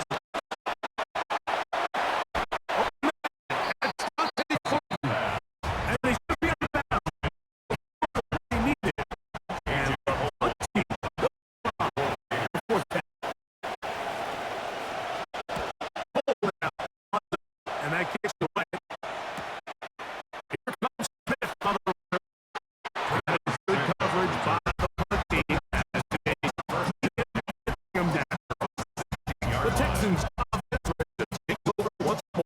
Speaker 1: The Texans take over once more.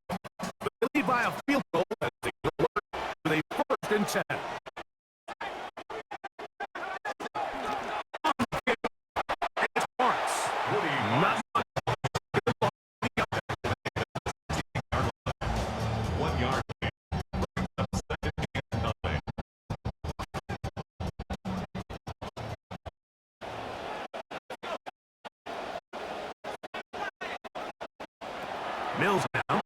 Speaker 1: They lead by a field goal as they go with a 1st and 10. It's Marks. Not much.
Speaker 3: 1 yard.
Speaker 1: Mills now.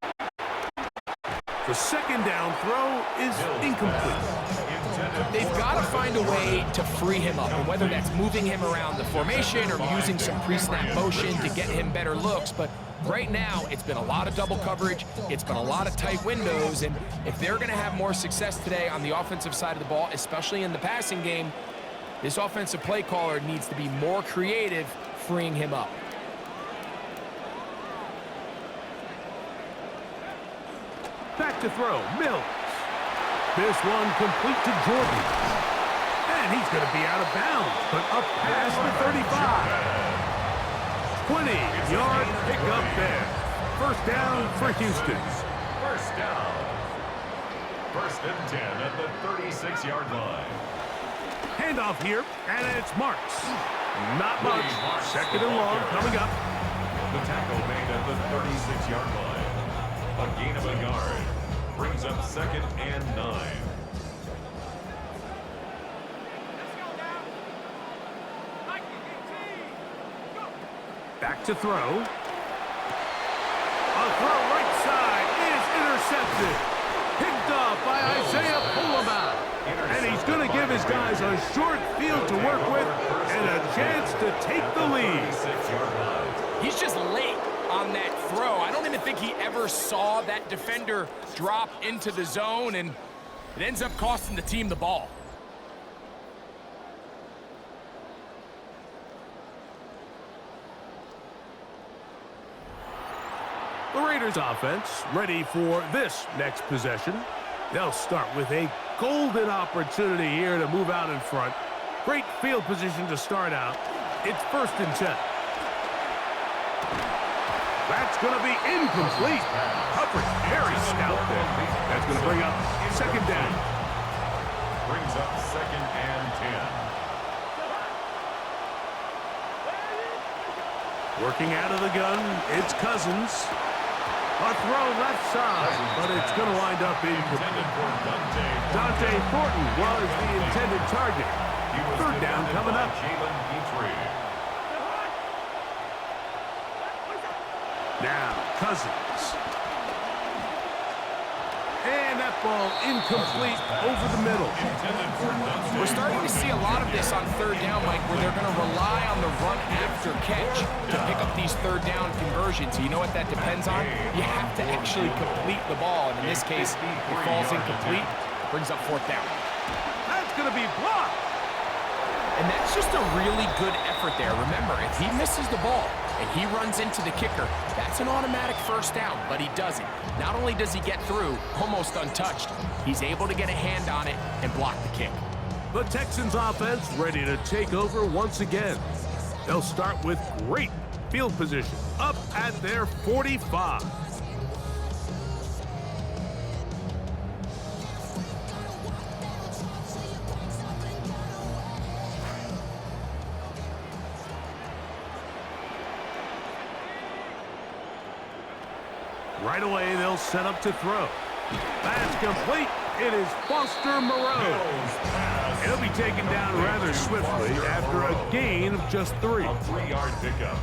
Speaker 1: The 2nd down throw is incomplete.
Speaker 2: They've got to find a way to free him up, and whether that's moving him around the formation or using some pre-snap motion to get him better looks. But right now, it's been a lot of double coverage. It's been a lot of tight windows, and if they're going to have more success today on the offensive side of the ball, especially in the passing game, this offensive play caller needs to be more creative freeing him up.
Speaker 1: Back to throw, Mills. This one complete to Jordan. And he's going to be out of bounds, but up past the 35. 20-yard pickup there. 1st down for Houston.
Speaker 3: 1st down. 1st and 10 at the 36-yard line.
Speaker 1: Handoff here, and it's Marks. Not much. 2nd and long coming up.
Speaker 3: The tackle made at the 36-yard line. A gain of a yard. Brings up 2nd and 9.
Speaker 1: Back to throw. A throw right side is intercepted. Picked off by Isaiah Pullman. And he's going to give his guys a short field to work with and a chance to take the lead.
Speaker 2: He's just late on that throw. I don't even think he ever saw that defender drop into the zone, and it ends up costing the team the ball.
Speaker 1: The Raiders offense ready for this next possession. They'll start with a golden opportunity here to move out in front. Great field position to start out. It's 1st and 10. That's going to be incomplete. Coverage very stout there. That's going to bring up 2nd down.
Speaker 3: Brings up 2nd and 10.
Speaker 1: Working out of the gun, it's Cousins. A throw left side, but it's going to wind up incomplete. Dante Thornton was the intended target. 3rd down coming up. Now, Cousins. And that ball incomplete over the middle.
Speaker 2: We're starting to see a lot of this on 3rd down, Mike, where they're going to rely on the run after catch to pick up these 3rd down conversions. So you know what that depends on? You have to actually complete the ball. And in this case, it falls incomplete. Brings up 4th down.
Speaker 1: That's going to be blocked.
Speaker 2: And that's just a really good effort there. Remember, if he misses the ball and he runs into the kicker, that's an automatic 1st down, but he doesn't. Not only does he get through, almost untouched, he's able to get a hand on it and block the kick.
Speaker 1: The Texans offense ready to take over once again. They'll start with great field position up at their 45. Right away, they'll set up to throw. That's complete. It is Foster Moreau. He'll be taken down rather swiftly after a gain of just 3.
Speaker 3: A 3-yard pickup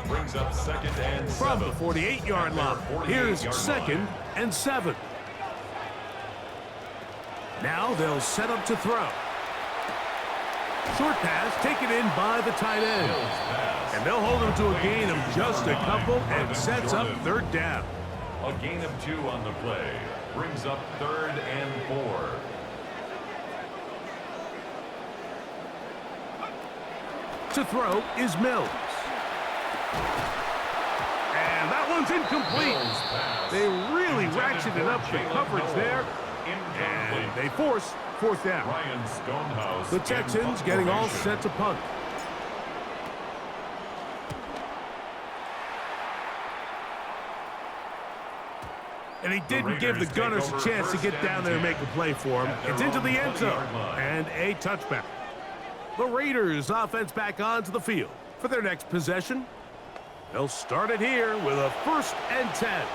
Speaker 3: brings up 2nd and 7.
Speaker 1: From the 48-yard line, here's 2nd and 7. Now they'll set up to throw. Short pass taken in by the tight end. And they'll hold him to a gain of just a couple and sets up 3rd down.
Speaker 3: A gain of 2 on the play brings up 3rd and 4.
Speaker 1: To throw is Mills. And that one's incomplete. They really ratcheted up the coverage there. And they force 4th down. The Texans getting all set to punt. And he didn't give the Gunners a chance to get down there and make a play for him. It's into the end zone and a touchback. The Raiders offense back onto the field for their next possession. They'll start it here with a 1st and 10.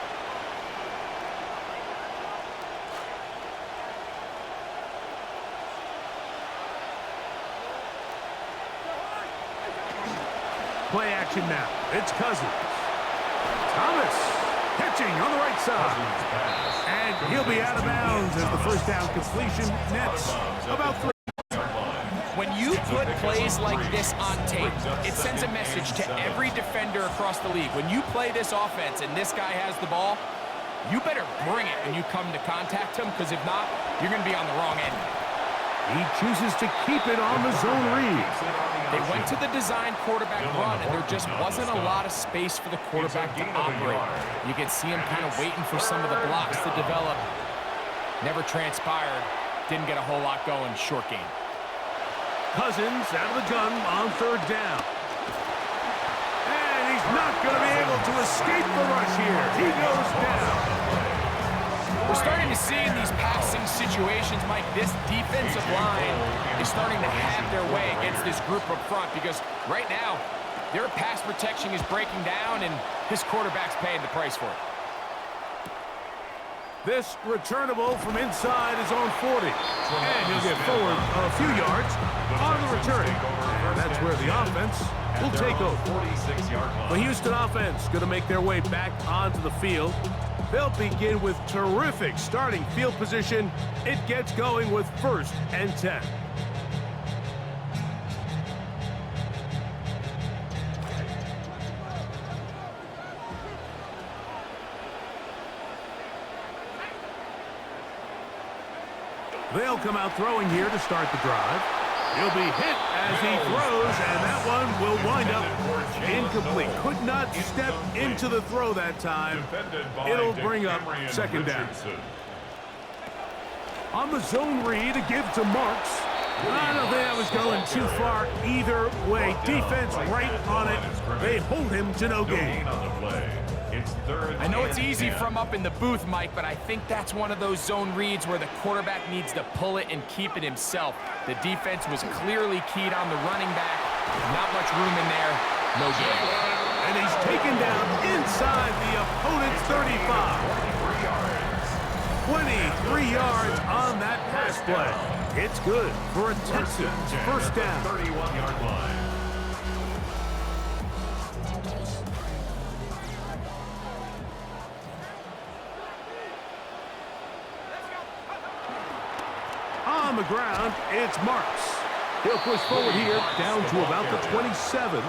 Speaker 1: Play action now. It's Cousins. Thomas catching on the right side. And he'll be out of bounds as the 1st down completion nets about 3.
Speaker 2: When you put plays like this on tape, it sends a message to every defender across the league. When you play this offense and this guy has the ball, you better bring it when you come to contact him, because if not, you're going to be on the wrong end.
Speaker 1: He chooses to keep it on the zone read.
Speaker 2: They went to the design quarterback run, and there just wasn't a lot of space for the quarterback to operate. You could see him kind of waiting for some of the blocks to develop. Never transpired. Didn't get a whole lot going. Short game.
Speaker 1: Cousins out of the gun on 3rd down. And he's not going to be able to escape the rush here. He goes down.
Speaker 2: We're starting to see in these passing situations, Mike, this defensive line is starting to have their way against this group up front, because right now, their pass protection is breaking down, and this quarterback's paying the price for it.
Speaker 1: This returnable from inside his own 40. And he'll get forward a few yards on the return. And that's where the offense will take over. The Houston offense going to make their way back onto the field. They'll begin with terrific starting field position. It gets going with 1st and 10. They'll come out throwing here to start the drive. He'll be hit as he throws, and that one will wind up incomplete. Could not step into the throw that time. It'll bring up 2nd down. On the zone read, a give to Marks. I don't think that was going too far either way. Defense right on it. They hold him to no gain.
Speaker 2: I know it's easy from up in the booth, Mike, but I think that's one of those zone reads where the quarterback needs to pull it and keep it himself. The defense was clearly keyed on the running back. Not much room in there. No gain.
Speaker 1: And he's taken down inside the opponent's 35. 23 yards on that pass play. It's good for a Texans 1st down.
Speaker 3: 31-yard line.
Speaker 1: On the ground, it's Marks. He'll push forward here down to about the 27.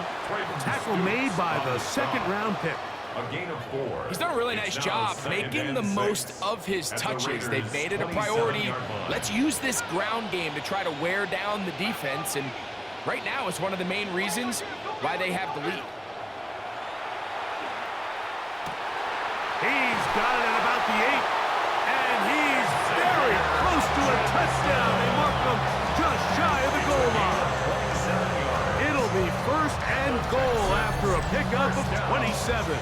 Speaker 1: Tackle made by the 2nd-round pick.
Speaker 3: A gain of 4.
Speaker 2: He's done a really nice job making the most of his touches. They've made it a priority. Let's use this ground game to try to wear down the defense, and right now it's one of the main reasons why they have the lead.
Speaker 1: He's got it at about the 8, and he's very close to a touchdown. They mark him just shy of the goal line. It'll be 1st and goal after a pickup of 27.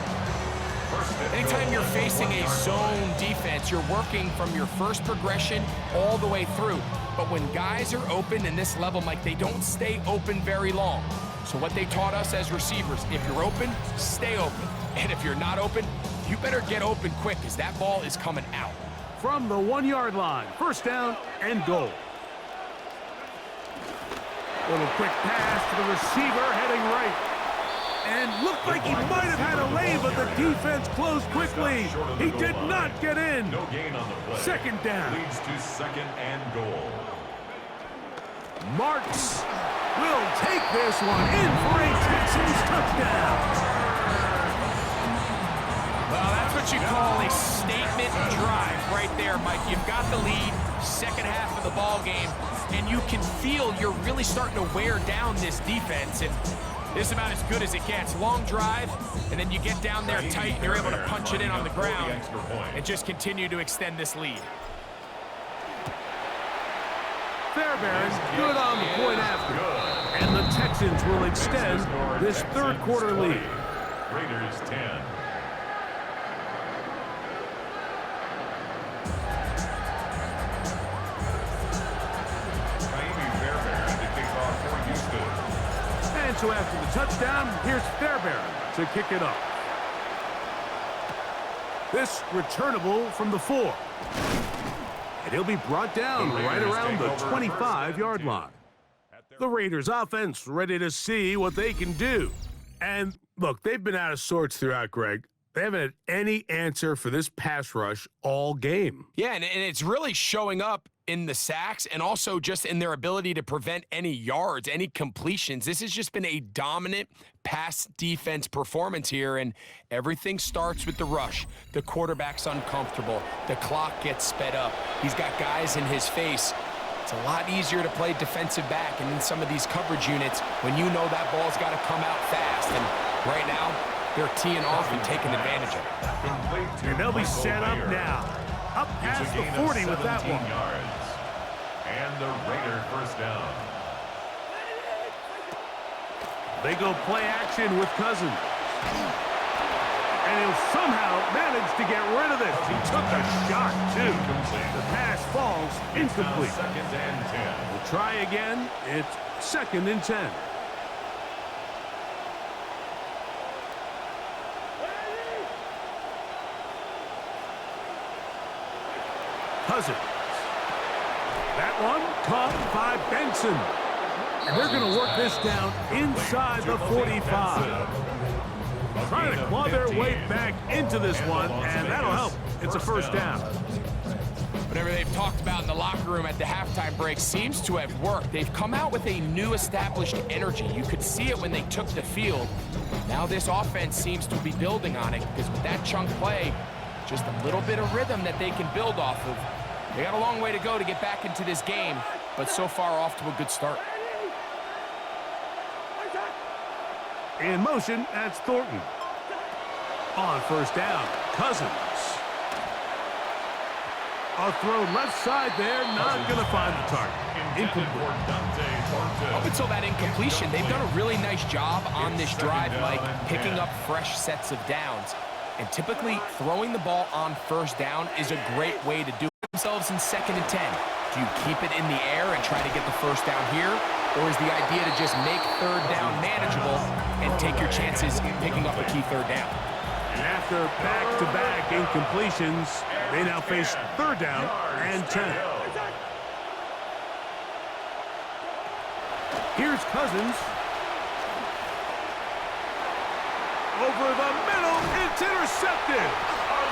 Speaker 2: Anytime you're facing a zone defense, you're working from your first progression all the way through. But when guys are open in this level, Mike, they don't stay open very long. So what they taught us as receivers, if you're open, stay open. And if you're not open, you better get open quick, because that ball is coming out.
Speaker 1: from the 1-yard line. First down and goal. Little quick pass to the receiver heading right. And looked like he might have had a lane, but the defense closed quickly. He did not get in.
Speaker 3: No gain on the play.
Speaker 1: Second down.
Speaker 3: Leads to second and goal.
Speaker 1: Marks will take this one in for a Texans touchdown.
Speaker 2: Well, that's what you call a statement drive right there, Mike. You've got the lead, second half of the ball game, and you can feel you're really starting to wear down this defense. And this is about as good as it gets. Long drive, and then you get down there tight, and you're able to punch it in on the ground and just continue to extend this lead.
Speaker 1: Fairbairn good on the point after. And the Texans will extend this third quarter lead.
Speaker 3: Raiders 10.
Speaker 1: And so after the touchdown, here's Fairbairn to kick it off. This returnable from the 4. And he'll be brought down right around the 25-yard line. The Raiders offense ready to see what they can do. And look, they've been out of sorts throughout, Greg. They haven't had any answer for this pass rush all game.
Speaker 2: Yeah, and it's really showing up in the sacks and also just in their ability to prevent any yards, any completions. This has just been a dominant pass defense performance here, and everything starts with the rush. The quarterback's uncomfortable. The clock gets sped up. He's got guys in his face. It's a lot easier to play defensive back and in some of these coverage units when you know that ball's got to come out fast. And right now, they're teeing off and taking advantage of it.
Speaker 1: And they'll be set up now. Up past the 40 with that one.
Speaker 3: Yards. And the Raider first down.
Speaker 1: They go play action with Cousins. And he'll somehow manage to get rid of this. He took a shot, too. The pass falls incomplete.
Speaker 3: Second and 10.
Speaker 1: We'll try again. It's second and 10. Cousins. That one caught by Benson. And they're going to work this down inside the 45. Trying to claw their way back into this one, and that'll help. It's a first down.
Speaker 2: Whatever they've talked about in the locker room at the halftime break seems to have worked. They've come out with a new established energy. You could see it when they took the field. Now this offense seems to be building on it because with that chunk play, just a little bit of rhythm that they can build off of. They got a long way to go to get back into this game, but so far off to a good start.
Speaker 1: In motion, that's Thornton. On first down, Cousins. A throw left side there, not going to find the target. Incomplete.
Speaker 2: Up until that incompletion, they've done a really nice job on this drive, Mike, picking up fresh sets of downs. And typically, throwing the ball on first down is a great way to do it. Themselves in second and 10. Do you keep it in the air and try to get the first down here? Or is the idea to just make third down manageable and take your chances in picking up a key third down?
Speaker 1: And after back-to-back incompletions, they now face third down and 10. Here's Cousins. Over the middle, it's intercepted.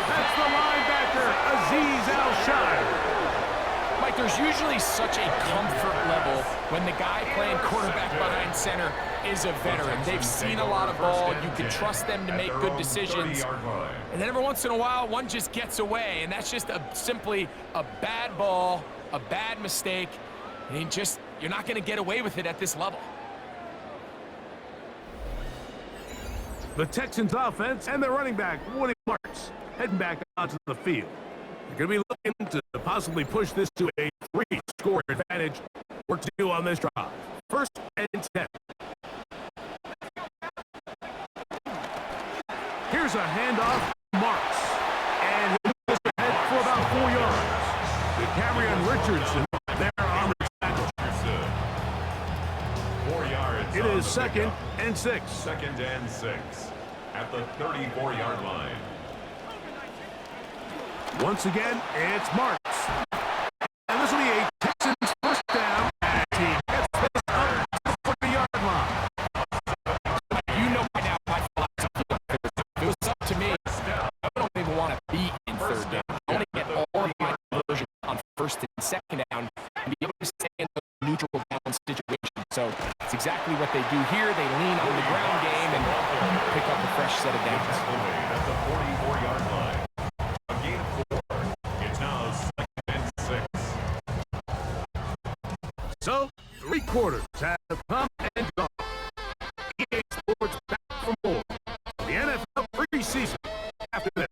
Speaker 1: That's the linebacker, Azeez Al-Shire.
Speaker 2: Mike, there's usually such a comfort level when the guy playing quarterback behind center is a veteran. They've seen a lot of ball. You can trust them to make good decisions. And then every once in a while, one just gets away, and that's just simply a bad ball, a bad mistake, and you're not going to get away with it at this level.
Speaker 1: The Texans offense and their running back, Woody Marks, heading back onto the field. They're going to be looking to possibly push this to a 3-score advantage. Work to do on this drive. First and 10. Here's a handoff, Marks. And he'll push ahead for about 4 yards. The carry on Richardson there on the tackle.
Speaker 3: 4 yards.
Speaker 1: It is second and 6.
Speaker 3: Second and 6 at the 34-yard line.
Speaker 1: Once again, it's Marks. And this will be a Texans first down as he gets this up to the 40-yard line.
Speaker 2: You know by now my philosophy. If it was up to me, I don't even want to be in third down. I want to get all of my conversion on first and second down and be able to stay in the neutral down situation. So it's exactly what they do here. They lean on the ground game and pick up a fresh set of downs.
Speaker 3: At the 44-yard line. A gain of 4. It's now 2nd and 6.
Speaker 1: So, 3 quarters have come and gone. EA Sports back for more. The NFL preseason after this.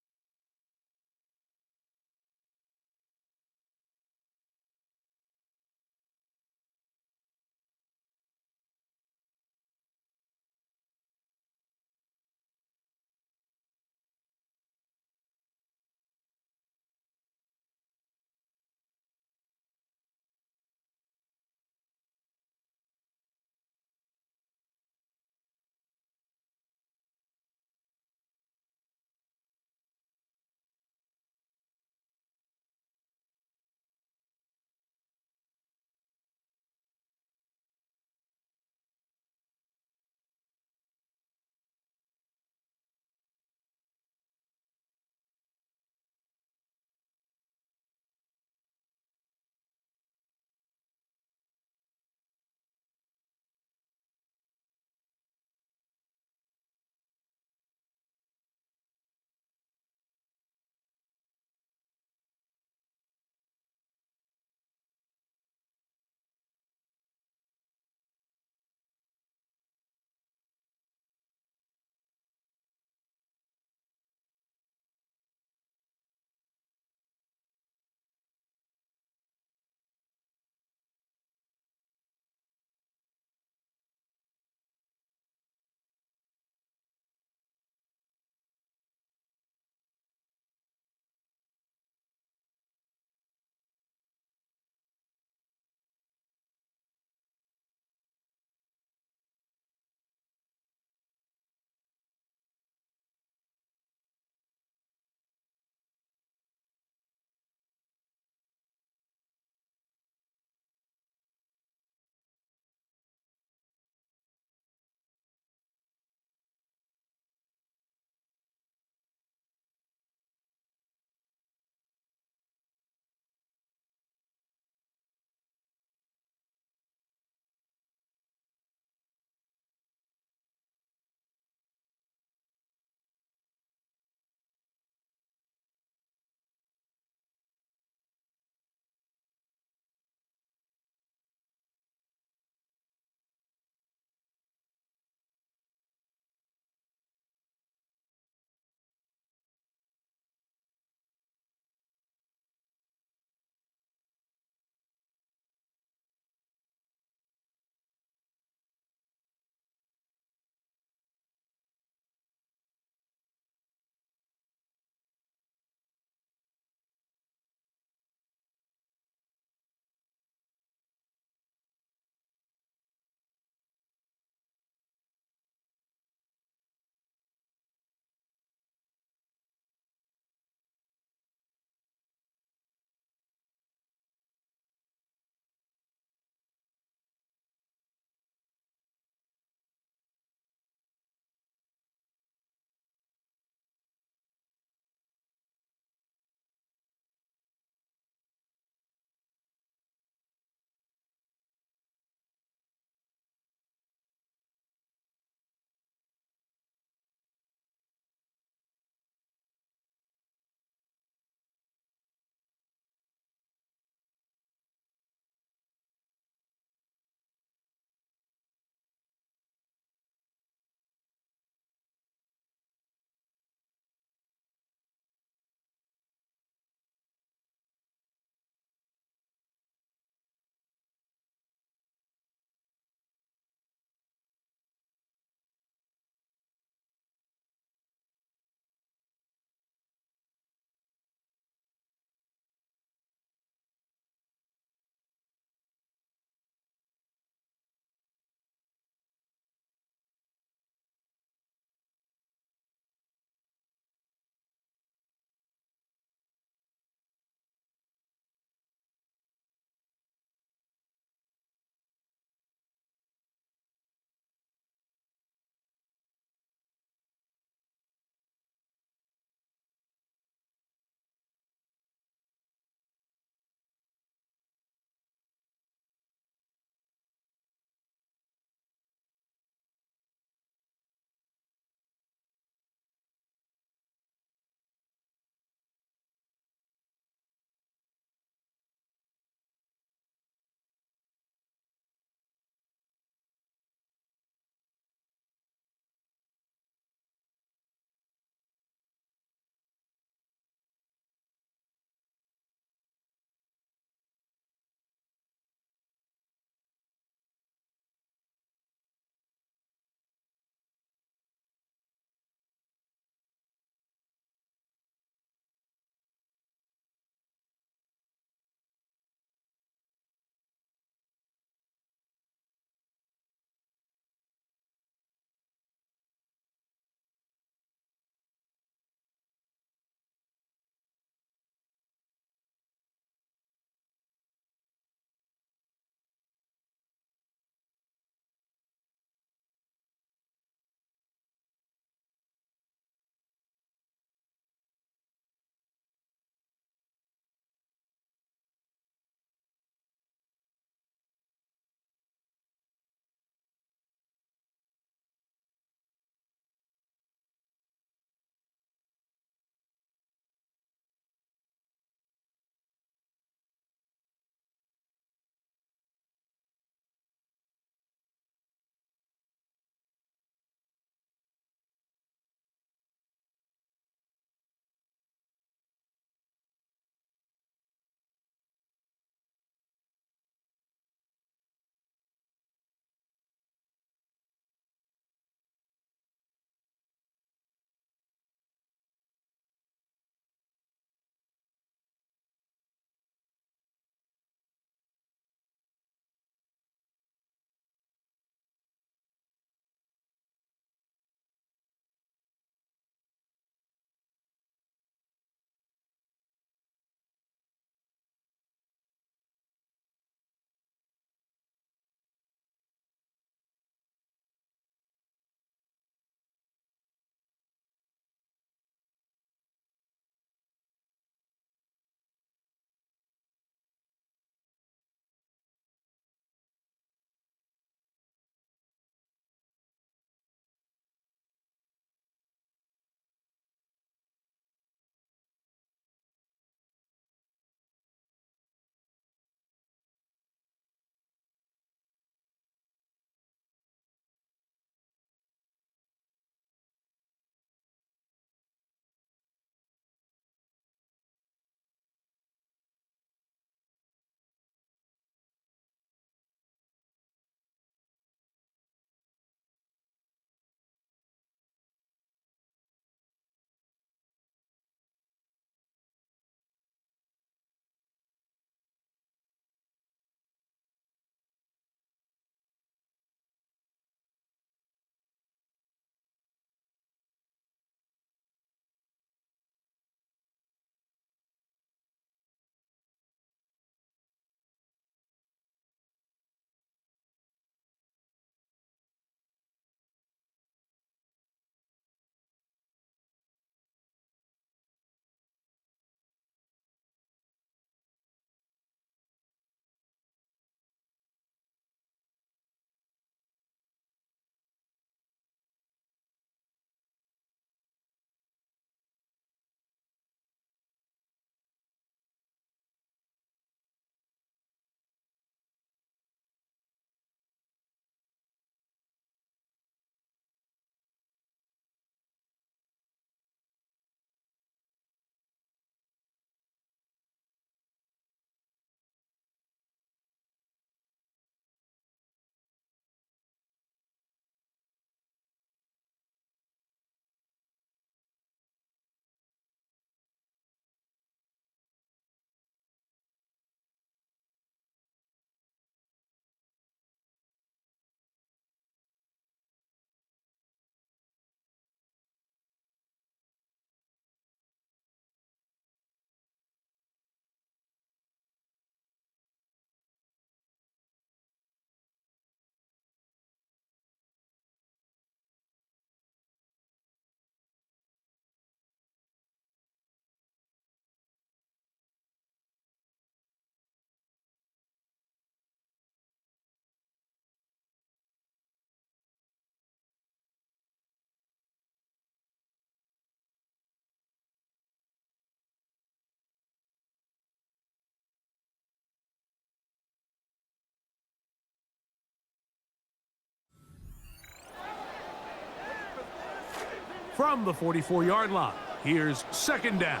Speaker 1: from the 44-yard line. Here's second down.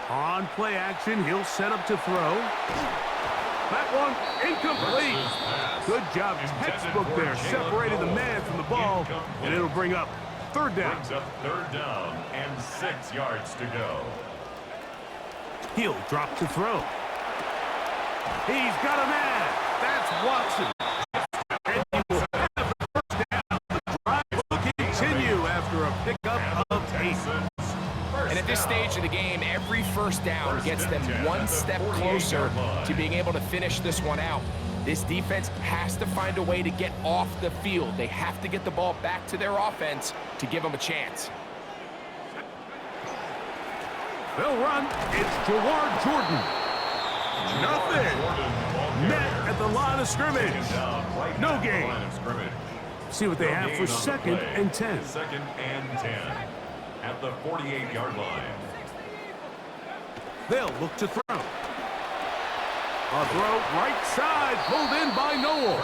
Speaker 1: On play action, he'll set up to throw. That one incomplete. Good job, textbook there, separating the man from the ball, and it'll bring up third down.
Speaker 3: Brings up third down and 6 yards to go.
Speaker 1: He'll drop to throw. He's got a man. That's Watson. And he will have the first down. The drive will continue after a pickup of 8.
Speaker 2: And at this stage of the game, every first down gets them one step closer to being able to finish this one out. This defense has to find a way to get off the field. They have to get the ball back to their offense to give them a chance.
Speaker 1: They'll run. It's Jawar Jordan. Nothing. Met at the line of scrimmage. No gain. See what they have for second and 10.
Speaker 3: Second and 10 at the 48-yard line.
Speaker 1: They'll look to throw. A throw right side, pulled in by Noel.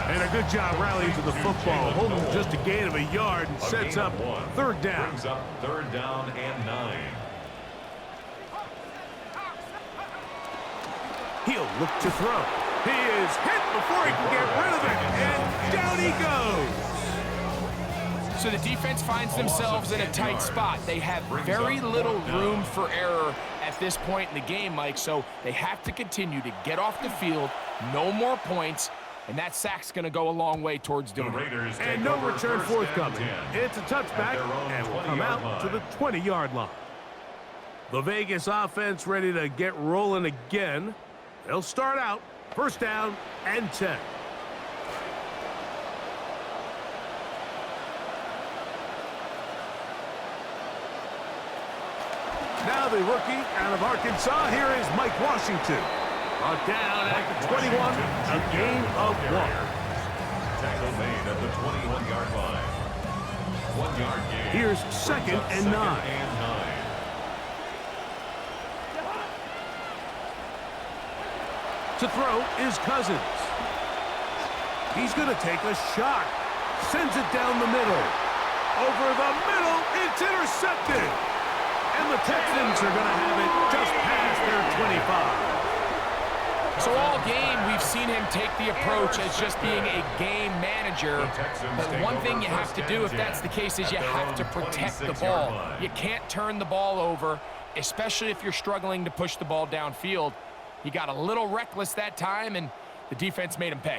Speaker 1: And a good job rallying to the football, holding just a gain of a yard and sets up third down.
Speaker 3: Brings up third down and 9.
Speaker 1: He'll look to throw. He is hit before he can get rid of it, and down he goes.
Speaker 2: So the defense finds themselves in a tight spot. They have very little room for error at this point in the game, Mike, so they have to continue to get off the field, no more points, and that sack's going to go a long way towards doing it.
Speaker 1: And no return forthcoming. It's a touchback, and will come out to the 20-yard line. The Vegas offense ready to get rolling again. They'll start out first down and 10. Now the rookie out of Arkansas, here is Mike Washington. Brought down at the 21, a gain of 1.
Speaker 3: Tackle made at the 21-yard line. 1 yard gain.
Speaker 1: Here's second and 9. To throw is Cousins. He's going to take a shot. Sends it down the middle. Over the middle, it's intercepted. And the Texans are going to have it just past their 25.
Speaker 2: So all game, we've seen him take the approach as just being a game manager. But one thing you have to do if that's the case is you have to protect the ball. You can't turn the ball over, especially if you're struggling to push the ball downfield. He got a little reckless that time, and the defense made him pay.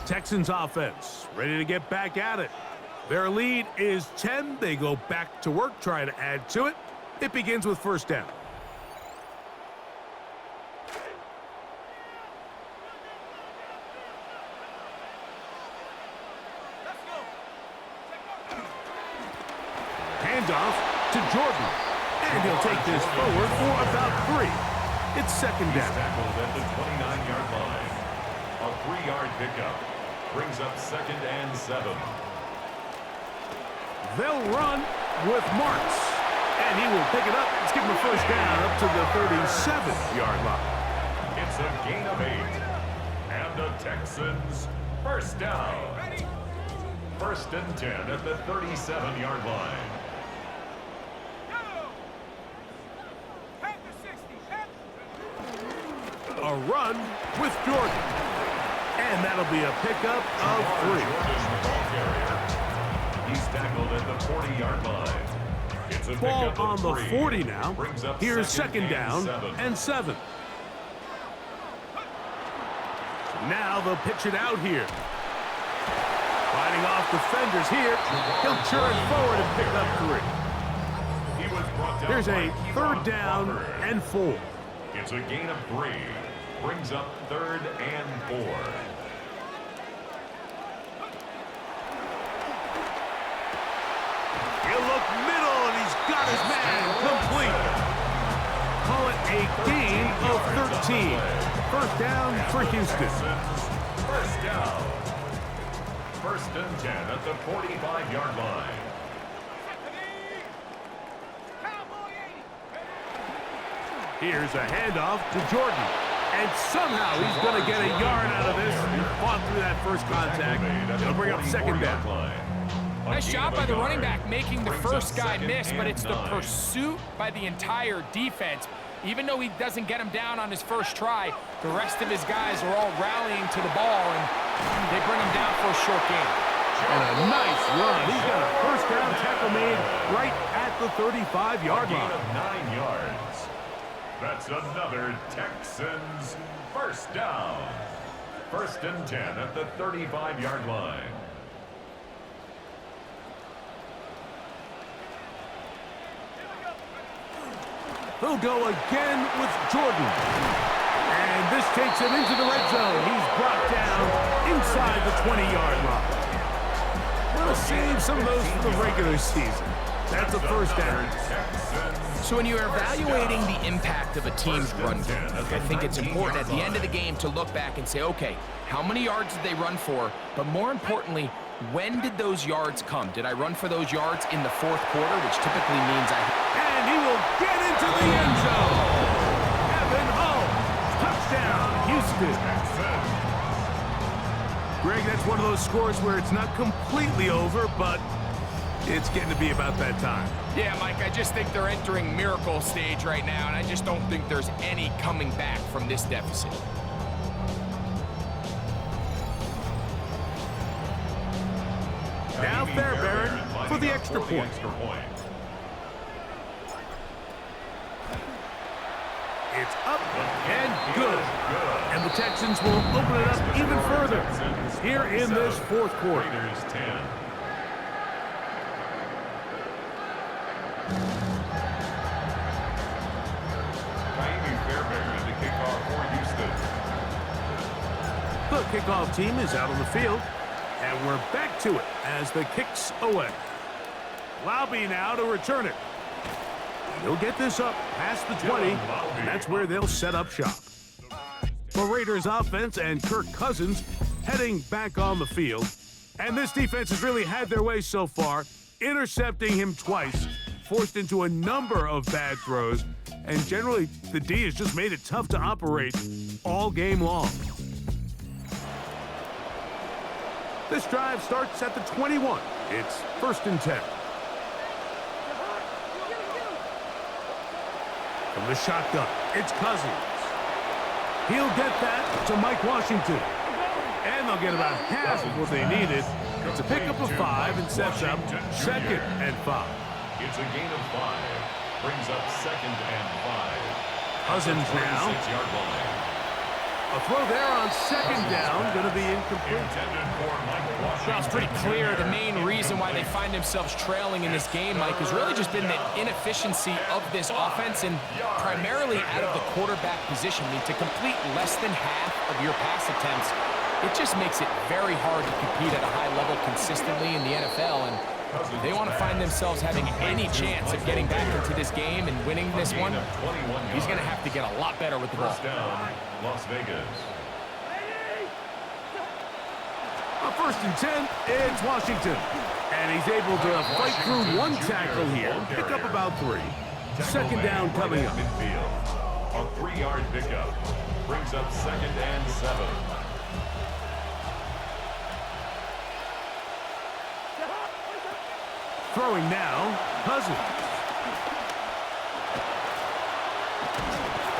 Speaker 1: Texans offense ready to get back at it. Their lead is 10. They go back to work, trying to add to it. It begins with first down. Handoff to Jordan. And he'll take this forward for about 3. It's second down.
Speaker 3: Tackled at the 29-yard line. A 3-yard pickup. Brings up second and 7.
Speaker 1: They'll run with Marks. And he will pick it up. Let's give him a first down up to the 37-yard line.
Speaker 3: It's a gain of 8. And the Texans first down. First and 10 at the 37-yard line.
Speaker 1: A run with Jordan. And that'll be a pickup of 3.
Speaker 3: He's tackled at the 40-yard line. It's a
Speaker 1: Ball
Speaker 3: pickup
Speaker 1: on
Speaker 3: of
Speaker 1: the
Speaker 3: 3.
Speaker 1: 40 now. Here's second down and 7. Now they'll pitch it out here. Fighting off defenders here. He'll turn forward and pick up 3.
Speaker 3: He was brought down.
Speaker 1: Here's a third down and 4.
Speaker 3: It's a gain of 3. Brings up third and 4.
Speaker 1: He'll look middle, and he's got his man complete. Call it a gain of 13. First down for Houston.
Speaker 3: First down. First and 10 at the 45-yard line.
Speaker 1: Here's a handoff to Jordan. And somehow he's going to get a yard out of this. He fought through that first contact. It'll bring up second down.
Speaker 2: Nice job by the running back making the first guy miss, but it's the pursuit by the entire defense. Even though he doesn't get him down on his first try, the rest of his guys are all rallying to the ball, and they bring him down for a short game.
Speaker 1: And a nice run. He's got a first down tackle made right at the 35-yard line.
Speaker 3: 9 yards. That's another Texans first down. First and 10 at the 35-yard line.
Speaker 1: He'll go again with Jordan. And this takes him into the red zone. He's brought down inside the 20-yard line. We'll save some of those for the regular season. That's a first down.
Speaker 2: So when you're evaluating the impact of a team's run game, I think it's important at the end of the game to look back and say, okay, how many yards did they run for? But more importantly, when did those yards come? Did I run for those yards in the fourth quarter, which typically means
Speaker 1: And he will get into the end zone. Evan Hull, touchdown, Houston. Greg, that's one of those scores where it's not completely over, but it's getting to be about that time.
Speaker 2: Yeah, Mike, I just think they're entering miracle stage right now, and I just don't think there's any coming back from this deficit.
Speaker 1: Now Fairbairn for the extra point. It's up and good. And the Texans will open it up even further here in this fourth quarter.
Speaker 3: Raiders 10. Fairbairn to kick off for Houston.
Speaker 1: The kickoff team is out on the field, and we're back to it as the kick's away. Lobby now to return it. He'll get this up past the 20, and that's where they'll set up shop. The Raiders offense and Kirk Cousins heading back on the field. And this defense has really had their way so far, intercepting him twice, forced into a number of bad throws, and generally the D has just made it tough to operate all game long. This drive starts at the 21. It's first and 10. From the shotgun, it's Cousins. He'll get that to Mike Washington. And they'll get about half of what they needed. It's a pickup of 5 and sets up second and 5.
Speaker 3: It's a gain of 5. Brings up second and 5.
Speaker 1: Cousins now.
Speaker 3: 6-yard line.
Speaker 1: A throw there on second down, going to be incomplete.
Speaker 2: Well, it's pretty clear the main reason why they find themselves trailing in this game, Mike, has really just been the inefficiency of this offense and primarily out of the quarterback position. I mean, to complete less than half of your pass attempts, it just makes it very hard to compete at a high level consistently in the NFL. And if they want to find themselves having any chance of getting back into this game and winning this one, he's going to have to get a lot better with the ball.
Speaker 3: First down, Las Vegas.
Speaker 1: First and 10, it's Washington. And he's able to fight through one tackle here, pick up about 3. Second down coming up.
Speaker 3: A 3-yard pickup. Brings up second and 7.
Speaker 1: Throwing now, Cousins.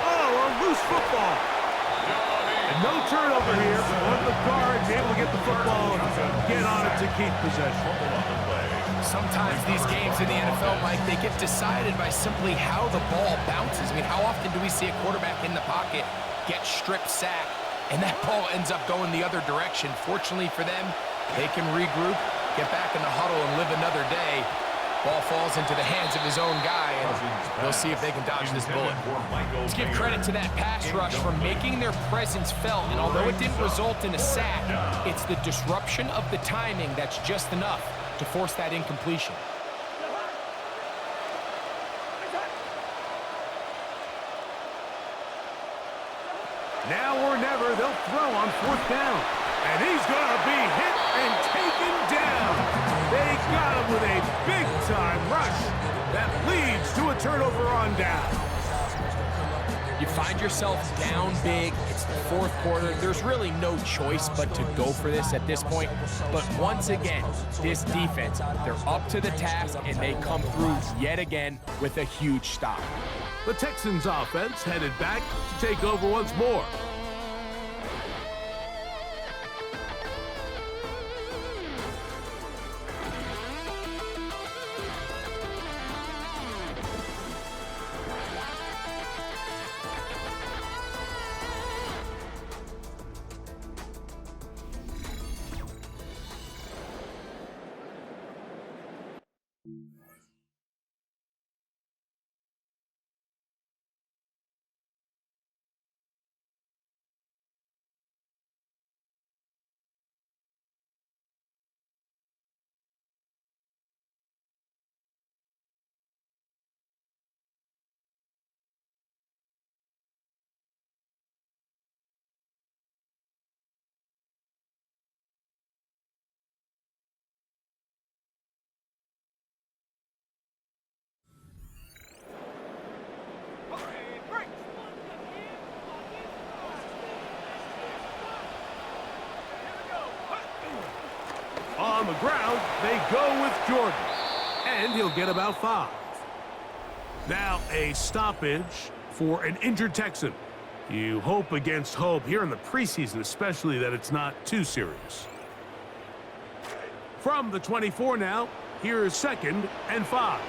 Speaker 1: Oh, a loose football. And no turnover here. One of the guards able to get the football and get on it to keep possession.
Speaker 2: Sometimes these games in the NFL, Mike, they get decided by simply how the ball bounces. I mean, how often do we see a quarterback in the pocket get strip sacked, and that ball ends up going the other direction? Fortunately for them, they can regroup, get back in the huddle, and live another day. Ball falls into the hands of his own guy, and we'll see if they can dodge this bullet. Let's give credit to that pass rush for making their presence felt, and although it didn't result in a sack, it's the disruption of the timing that's just enough to force that incompletion.
Speaker 1: Now or never, they'll throw on fourth down. And he's going to be hit and taken down. They got him with a big-time rush that leads to a turnover on down.
Speaker 2: You find yourself down big. It's the fourth quarter. There's really no choice but to go for this at this point. But once again, this defense, they're up to the task, and they come through yet again with a huge stop.
Speaker 1: The Texans offense headed back to take over once more. On the ground, they go with Jordan. And he'll get about 5. Now a stoppage for an injured Texan. You hope against hope here in the preseason, especially that it's not too serious. From the 24 now, here is 2nd and 5.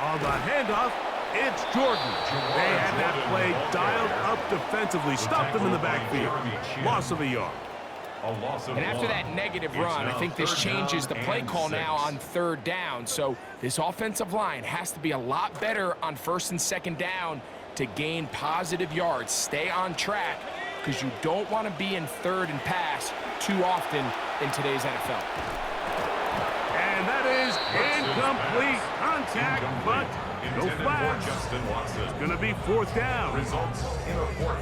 Speaker 1: On the handoff, it's Jordan. They had that play dialed up defensively, stopped them in the backfield. Loss of a yard.
Speaker 2: And after that negative run, I think this changes the play call now on 3rd down. So this offensive line has to be a lot better on 1st and 2nd down to gain positive yards. Stay on track, because you don't want to be in 3rd and pass too often in today's NFL.
Speaker 1: And that is incomplete contact, but no flags. It's going to be 4th down.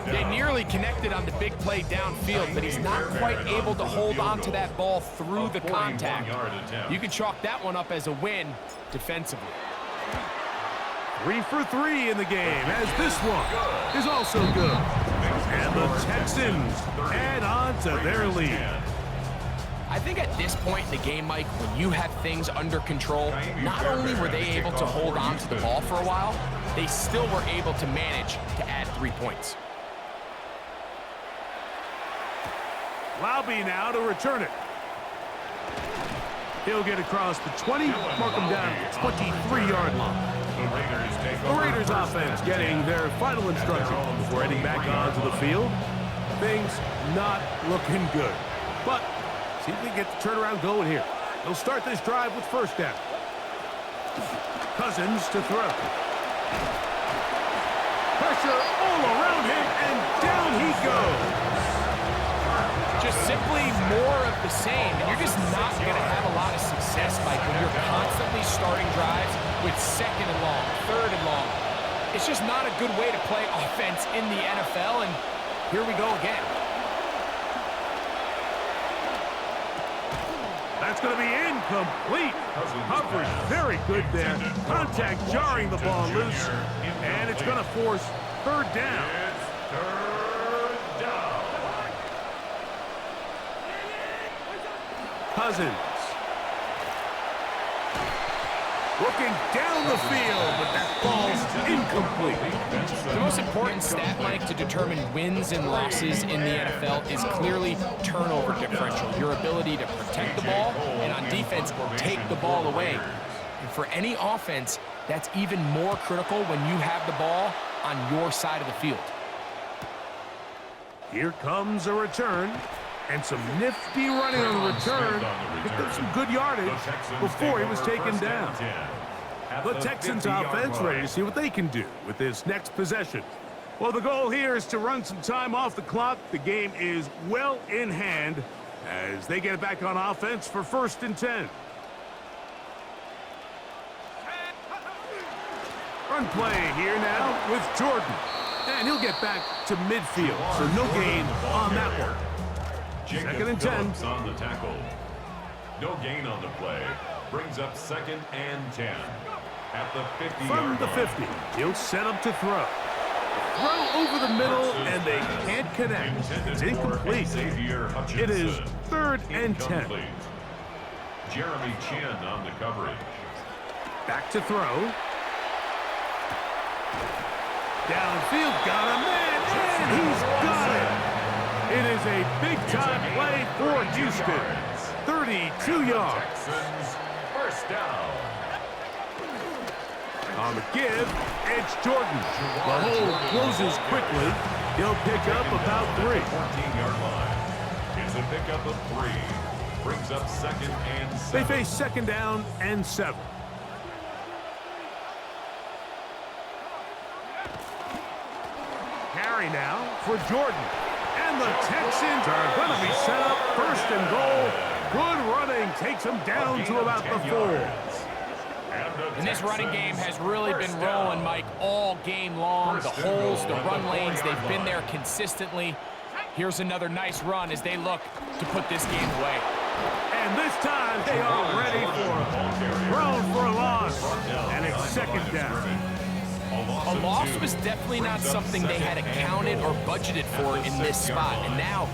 Speaker 2: They nearly connected on the big play downfield, but he's not quite able to hold on to that ball through the contact. You can chalk that one up as a win defensively.
Speaker 1: 3 for 3 in the game, as this one is also good. And the Texans add on to their lead.
Speaker 2: I think at this point in the game, Mike, when you have things under control, not only were they able to hold on to the ball for a while, they still were able to manage to add 3 points.
Speaker 1: Laube now to return it. He'll get across the 20, mark him down at the 23-yard line. The Raiders offense getting their final instructions before heading back onto the field. Things not looking good, but see if we can get the turnaround going here. They'll start this drive with 1st down. Cousins to throw. Pressure all around him, and down he goes.
Speaker 2: Just simply more of the same, and you're just not going to have a lot of success, Mike, when you're constantly starting drives with 2nd and long, 3rd and long. It's just not a good way to play offense in the NFL, and here we go again.
Speaker 1: That's going to be incomplete. Coverage very good there. Contact jarring the ball loose, and it's going to force 3rd down.
Speaker 3: It's 3rd down.
Speaker 1: Cousins. Looking down the field, but that ball's incomplete.
Speaker 2: The most important stat, Mike, to determine wins and losses in the NFL is clearly turnover differential, your ability to protect the ball, and on defense, take the ball away. And for any offense, that's even more critical when you have the ball on your side of the field.
Speaker 1: Here comes a return, and some nifty running on the return. Picked up some good yardage before he was taken down. The Texans offense ready to see what they can do with this next possession. Well, the goal here is to run some time off the clock. The game is well in hand as they get it back on offense for 1st and 10. Run play here now with Jordan. And he'll get back to midfield, so no gain on that one. Second and 10.
Speaker 3: On the tackle. No gain on the play. Brings up 2nd and 10. At the 50-yard line.
Speaker 1: From the 50, he'll set up to throw. Throw over the middle, and they can't connect. It's incomplete. It is 3rd and 10.
Speaker 3: Jeremy Chin on the coverage.
Speaker 1: Back to throw. Downfield, got a man, and he's got it. It is a big-time play for Houston. 32 yards.
Speaker 3: Texans, first down.
Speaker 1: On the give, it's Jordan. The hole closes quickly. He'll pick up about 3.
Speaker 3: 14-yard line. It's a pickup of 3. Brings up 2nd and 7.
Speaker 1: They face 2nd down and 7. Carry now for Jordan. And the Texans are going to be set up 1st and goal. Good running takes them down to about the 4.
Speaker 2: And this running game has really been rolling, Mike, all game long. The holes, the run lanes, they've been there consistently. Here's another nice run as they look to put this game away.
Speaker 1: And this time they are ready for it. Thrown for a loss. And it's 2nd down.
Speaker 2: A loss was definitely not something they had accounted or budgeted for in this spot. And now,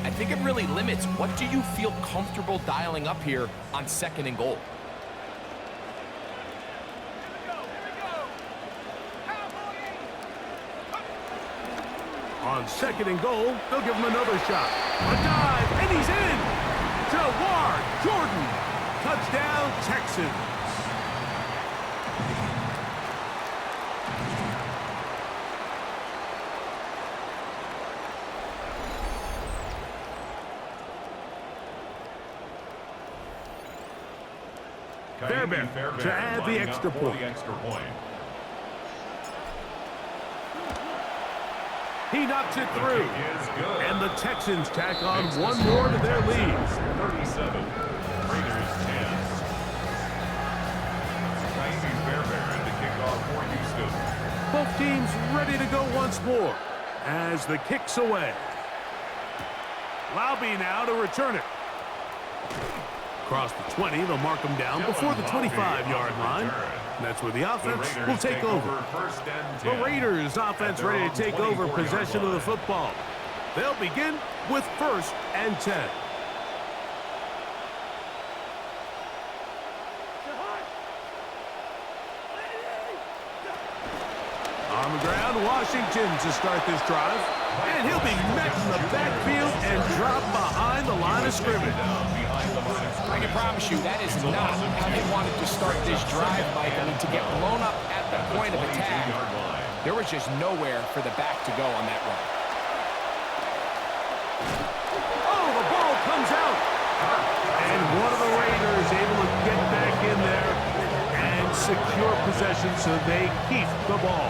Speaker 2: I think it really limits what do you feel comfortable dialing up here on 2nd and goal.
Speaker 1: On 2nd and goal, they'll give him another shot. A dive, and he's in! Jawar Jordan! Touchdown, Texans! Fairbairn to add the extra point. He knocks it through. And the Texans tack on one more to their lead.
Speaker 3: 37. Raiders 10. Fairbairn to kick off for Houston.
Speaker 1: Both teams ready to go once more as the kick's away. Laube now to return it. Across the 20, they'll mark him down before the 25-yard line. And that's where the offense will take over. The Raiders offense ready to take over possession of the football. They'll begin with 1st and 10. On the ground, Washington to start this drive. And he'll be met in the backfield and dropped behind the line of scrimmage.
Speaker 2: I can promise you that is not how they wanted to start this drive, Mike. I mean, to get blown up at the point of attack, there was just nowhere for the back to go on that run.
Speaker 1: Oh, the ball comes out. And one of the Raiders able to get back in there and secure possession so they keep the ball.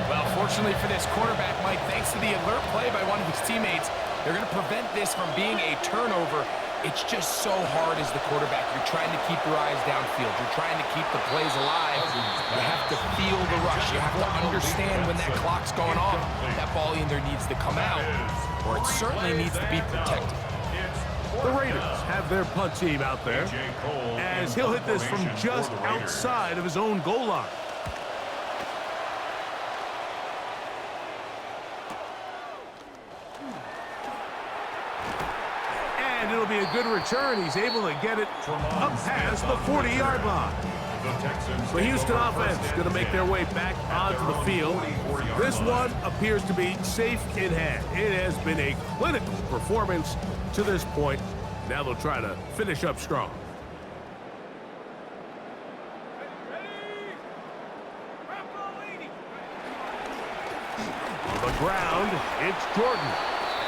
Speaker 2: Well, fortunately for this quarterback, Mike, thanks to the alert play by one of his teammates, they're going to prevent this from being a turnover. It's just so hard as the quarterback. You're trying to keep your eyes downfield. You're trying to keep the plays alive. You have to feel the rush. You have to understand when that clock's going off. That ball either needs to come out or it certainly needs to be protected.
Speaker 1: The Raiders have their punt team out there as he'll hit this from just outside of his own goal line. And it'll be a good return. He's able to get it up past the 40-yard line. The Houston offense is going to make their way back onto the field. This one appears to be safe in hand. It has been a clinical performance to this point. Now they'll try to finish up strong. On the ground, it's Jordan.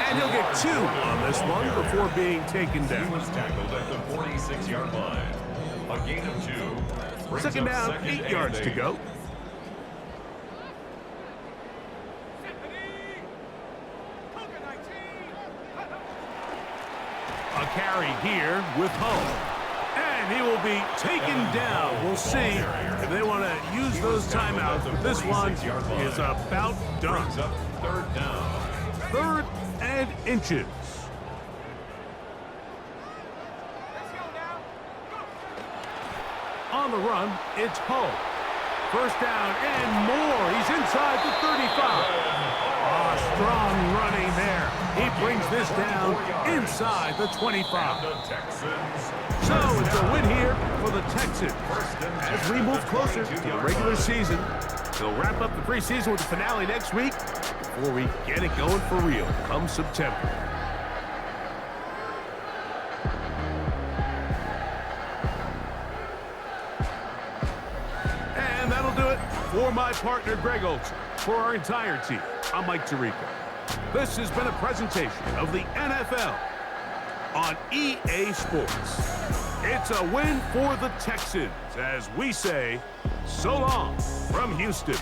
Speaker 1: And he'll get 2 on this one before being taken down.
Speaker 3: He was tackled at the 46-yard line. A gain of 2.
Speaker 1: 2nd down, 8 yards to go. A carry here with Hull. And And he will be taken down. We'll see if they want to use those timeouts. But this one is about done.
Speaker 3: Brings up third down.
Speaker 1: 3rd and inches. On the run, it's Hull. 1st down and more. He's inside the 35. Strong running there. He brings this down inside the 25.
Speaker 3: The Texans.
Speaker 1: So it's a win here for the Texans. As we move closer to the regular season, they'll wrap up the preseason with the finale next week before we get it going for real come September. And that'll do it for my partner, Greg Olson. For our entire team, I'm Mike Tirico. This has been a presentation of the NFL on EA Sports. It's a win for the Texans as we say so long from Houston.